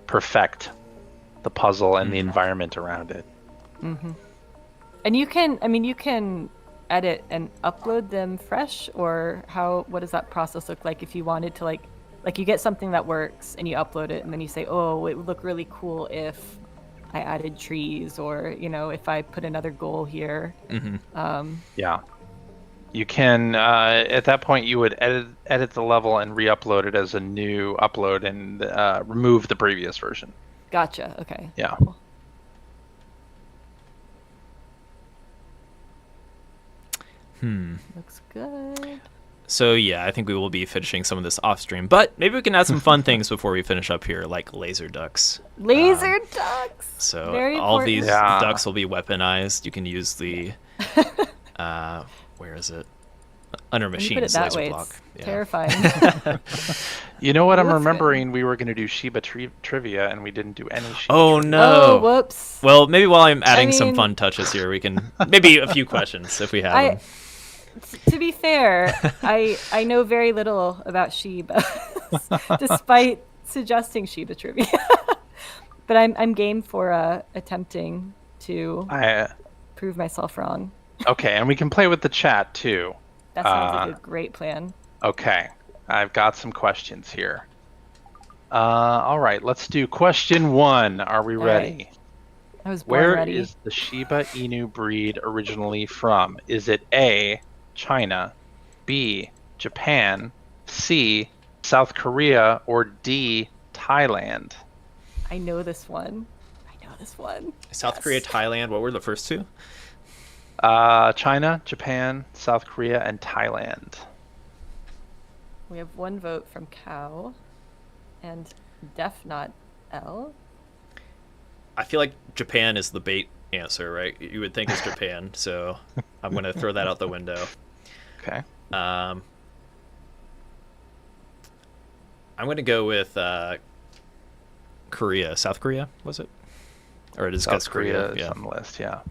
perfect the puzzle and the environment around it. And you can edit and upload them fresh, or what does that process look like if you wanted to like you get something that works and you upload it and then you say, oh, it would look really cool if I added trees, or if I put another goal here. Yeah, you can at that point you would edit the level and re-upload it as a new upload and remove the previous version. Gotcha. Okay. Yeah. Cool. Looks good. So yeah, I think we will be finishing some of this off stream, but maybe we can add some fun things before we finish up here, like laser ducks. Laser ducks. So Very all important. these ducks will be weaponized. You can use the where is it? Under machines laser block. It's terrifying. You know what I'm remembering? We were going to do Shiba trivia, and we didn't do any Shiba. Oh trivia. no! Oh, whoops. Well, maybe while I'm adding some fun touches here, we can maybe a few questions if we have them. To be fair, I know very little about Shiba, despite suggesting Shiba trivia. But I'm game for attempting to prove myself wrong. Okay, and we can play with the chat too. That sounds like a great plan. Okay, I've got some questions here. All right, let's do question 1. Are we ready? Right. I was born Where ready. is the Shiba Inu breed originally from? Is it A, China, B, Japan, C, South Korea, or D, Thailand? I know this one. South Korea, Thailand. What were the first two? China, Japan, South Korea, and Thailand. We have one vote from Cow, and Def Not L. I feel like Japan is the bait answer, right? You would think it's Japan, so I'm going to throw that out the window. Okay. I'm going to go with Korea. South Korea, was it? Or it is South Korea is on the list, yeah.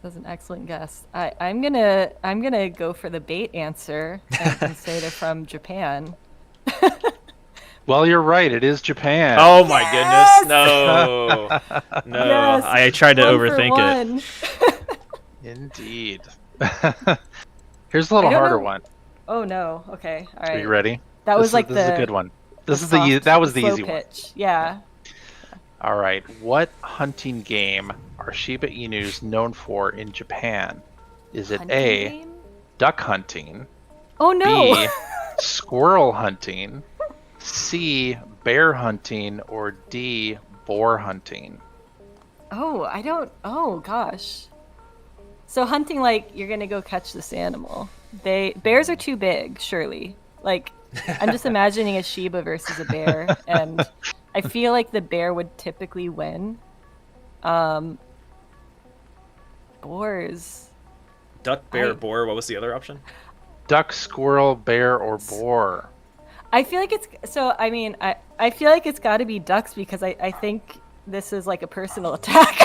That's an excellent guess. I'm gonna go for the bait answer and say they're from Japan. Well, you're right. It is Japan. Oh my goodness! No, no. Yes, I tried to overthink it. Indeed. Here's a little harder one. Oh no. Okay. All right. Are you ready? That was like this is a good one. This is that was the easy one. Yeah. All right. What hunting game are Shiba Inus known for in Japan? Is it A, duck hunting? Oh no. B, squirrel hunting? C, bear hunting? Or D, boar hunting? Oh, I don't. Oh gosh. So hunting, like, you're gonna go catch this animal. Bears are too big, surely. Like, I'm just imagining a Shiba versus a bear, and I feel like the bear would typically win. Boars. Duck, bear, boar. What was the other option? Duck, squirrel, bear, or boar. I feel like it's so. I mean, I feel like it's got to be ducks because I think this is like a personal attack.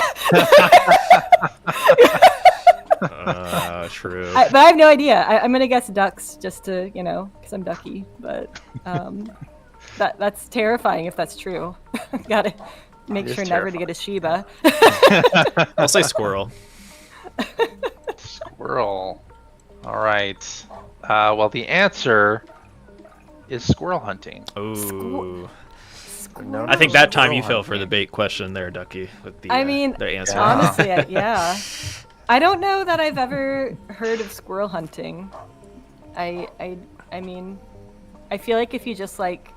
True. But I have no idea. I'm gonna guess ducks just to because I'm Ducky. But that's terrifying if that's true. Gotta make sure never to get a Shiba. I'll say squirrel. Squirrel. All right. Well, the answer is squirrel hunting. Ooh. Squirrel. I think that time you fell for the bait question there, Ducky, with the the answer. Honestly, yeah. I don't know that I've ever heard of squirrel hunting. I mean, I feel like if you just like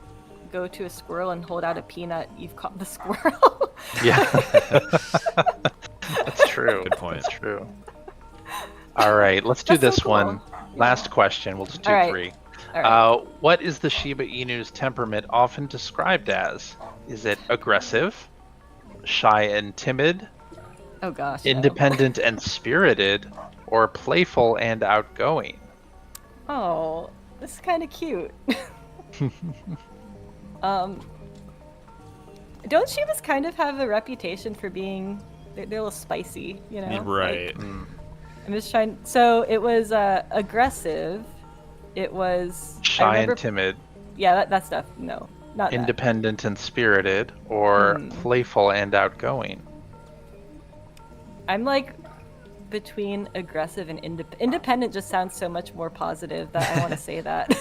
go to a squirrel and hold out a peanut, you've caught the squirrel. Yeah. That's true. Good point. That's true. All right, let's do this one. Last question. We'll just do three. All right. What is the Shiba Inu's temperament often described as? Is it aggressive, shy and timid, Oh gosh. independent and spirited, or playful and outgoing? Oh, this is kind of cute. Don't Shibas kind of have a reputation for being they're a little spicy, Right. Like, I'm just trying. So it was aggressive. It was Shy and timid, Yeah, that stuff. No, not independent and spirited, or playful and outgoing. I'm like between aggressive and independent. Just sounds so much more positive that I want to say that.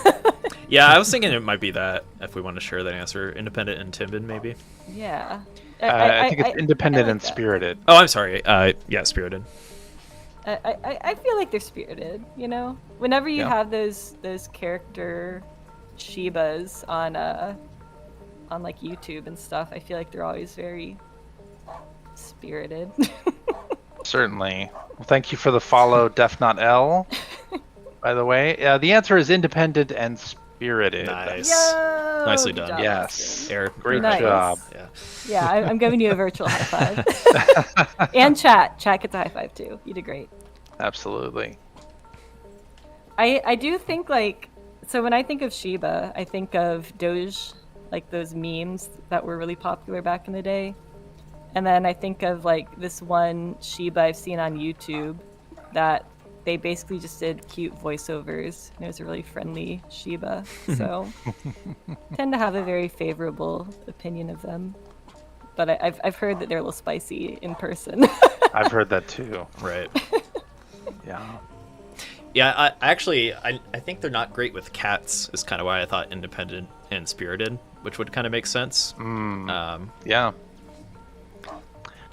Yeah, I was thinking it might be that if we want to share that answer. Independent and timid, maybe. Yeah. I think it's independent like and that. spirited. Oh, I'm sorry. Yeah, spirited. I feel like they're spirited, Whenever you have those character Shibas on like YouTube and stuff, I feel like they're always very spirited. Certainly. Well, thank you for the follow, Def Not L. By the way, the answer is independent and spirited. Nice. Yo, Nicely good done. job, Yes. Austin. Eric, Great Nice. job. Yeah. Yeah, I'm giving you a virtual high five. And chat gets a high five too. You did great. Absolutely. I do think so when I think of Shiba, I think of Doge, like those memes that were really popular back in the day. And then I think of like this one Shiba I've seen on YouTube that they basically just did cute voiceovers, and it was a really friendly Shiba. So tend to have a very favorable opinion of them. But I've heard that they're a little spicy in person. I've heard that too. Right. Yeah. Yeah, I think they're not great with cats, is kind of why I thought independent and spirited, which would kind of make sense. Yeah.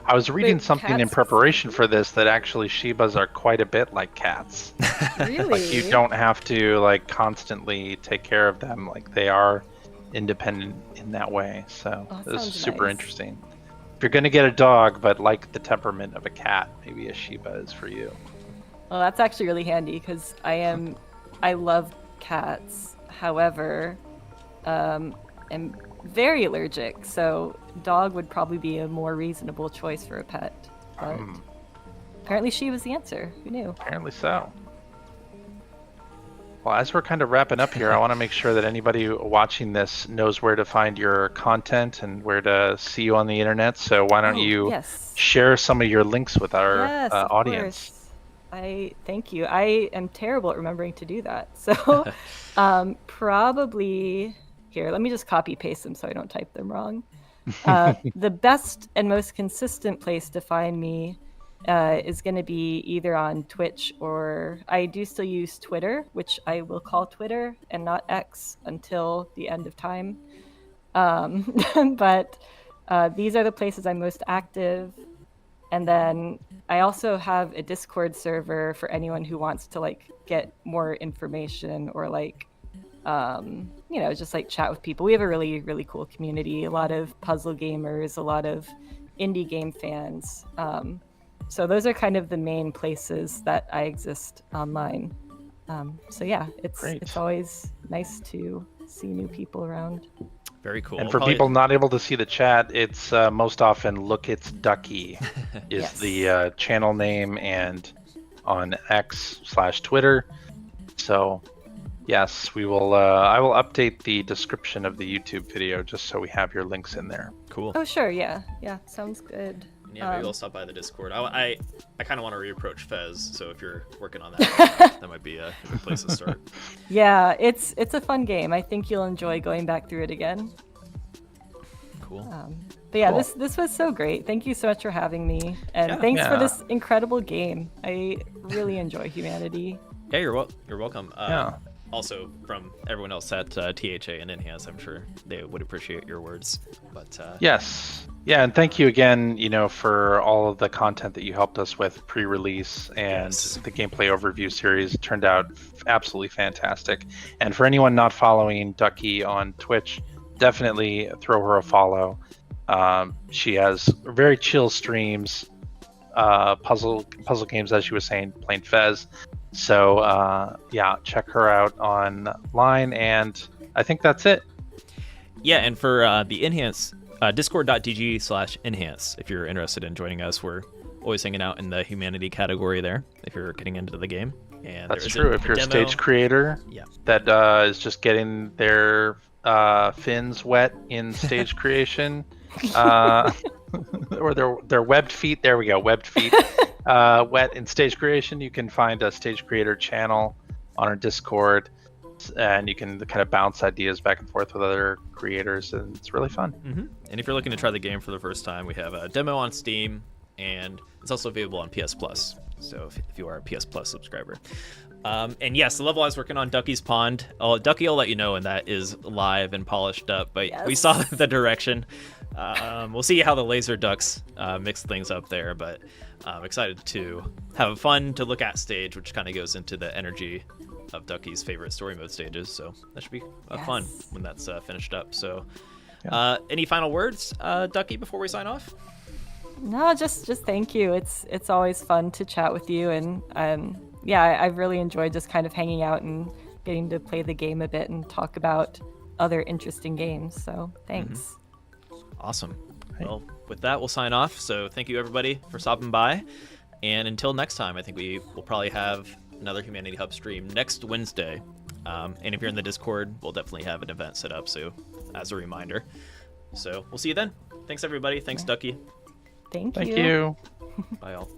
I was reading something in preparation for this that actually Shibas are quite a bit like cats. Really? Like you don't have to like constantly take care of them. Like they are independent in that way. So this is super interesting. If you're gonna get a dog but like the temperament of a cat, maybe a Shiba is for you. Well, that's actually really handy because I love cats. However, am very allergic, so dog would probably be a more reasonable choice for a pet. But apparently she was the answer. Who knew? Apparently so. Well, as we're kind of wrapping up here, I want to make sure that anybody watching this knows where to find your content and where to see you on the internet. So why don't you share some of your links with our audience? Thank you. I am terrible at remembering to do that. So probably here, let me just copy paste them so I don't type them wrong. The best and most consistent place to find me is going to be either on Twitch, or I do still use Twitter, which I will call Twitter and not X until the end of time. But these are the places I'm most active. And then I also have a Discord server for anyone who wants to like get more information or like, just like chat with people. We have a really, really cool community, a lot of puzzle gamers, a lot of indie game fans. So those are kind of the main places that I exist online. So yeah, it's always nice to see new people around. Very cool. And for people not able to see the chat, it's most often Look It's Ducky is Yes. the channel name, and on X/Twitter. So yes, we will. I will update the description of the YouTube video just so we have your links in there. Cool. Oh sure, yeah, sounds good. Yeah, maybe we'll stop by the Discord. I kind of want to reapproach Fez, so if you're working on that, that might be a good place to start. Yeah, it's a fun game. I think you'll enjoy going back through it again. Cool. But yeah, Cool. this was so great. Thank you so much for having me, and Yeah. thanks for Yeah. this incredible game. I really enjoy Humanity. Yeah, you're welcome. Yeah. Also, from everyone else at THA and Enhance, I'm sure they would appreciate your words. But Yes. Yeah, and thank you again, for all of the content that you helped us with pre-release, and Yes. the gameplay overview series turned out absolutely fantastic. And for anyone not following Ducky on Twitch, definitely throw her a follow. She has very chill streams, puzzle games, as she was saying, playing Fez. So yeah, check her out online, and I think that's it. yeah, and for the Enhance, discord.gg/enhance, if you're interested in joining us, we're always hanging out in the humanity category there, if you're getting into the game. And That's there is true. If you're a demo. stage creator Yeah. that is just getting their fins wet in stage creation, or their webbed feet. There we go, webbed feet. Wet in stage creation, you can find a stage creator channel on our Discord, and you can kind of bounce ideas back and forth with other creators, and it's really fun. And if you're looking to try the game for the first time, we have a demo on Steam, and it's also available on PS Plus. So if you are a PS Plus subscriber. And yes, the level I was working on, Ducky's Pond. Ducky, I'll let you know when that is live and polished up. But we Yes. saw the direction. We'll see how the laser ducks mix things up there. But I'm excited to have fun to look at stage, which kind of goes into the energy of Ducky's favorite story mode stages. So that should be fun Yes. when that's finished up. So Yeah. any final words, Ducky, before we sign off? No, just thank you. It's always fun to chat with you, and yeah, I've really enjoyed just kind of hanging out and getting to play the game a bit and talk about other interesting games. So thanks. Awesome. Well, with that, we'll sign off. So thank you, everybody, for stopping by. And until next time, I think we will probably have another Humanity Hub stream next Wednesday. And if you're in the Discord, we'll definitely have an event set up, so as a reminder. So we'll see you then. Thanks, everybody. Thanks, Ducky. Thank Thank you. Bye, all.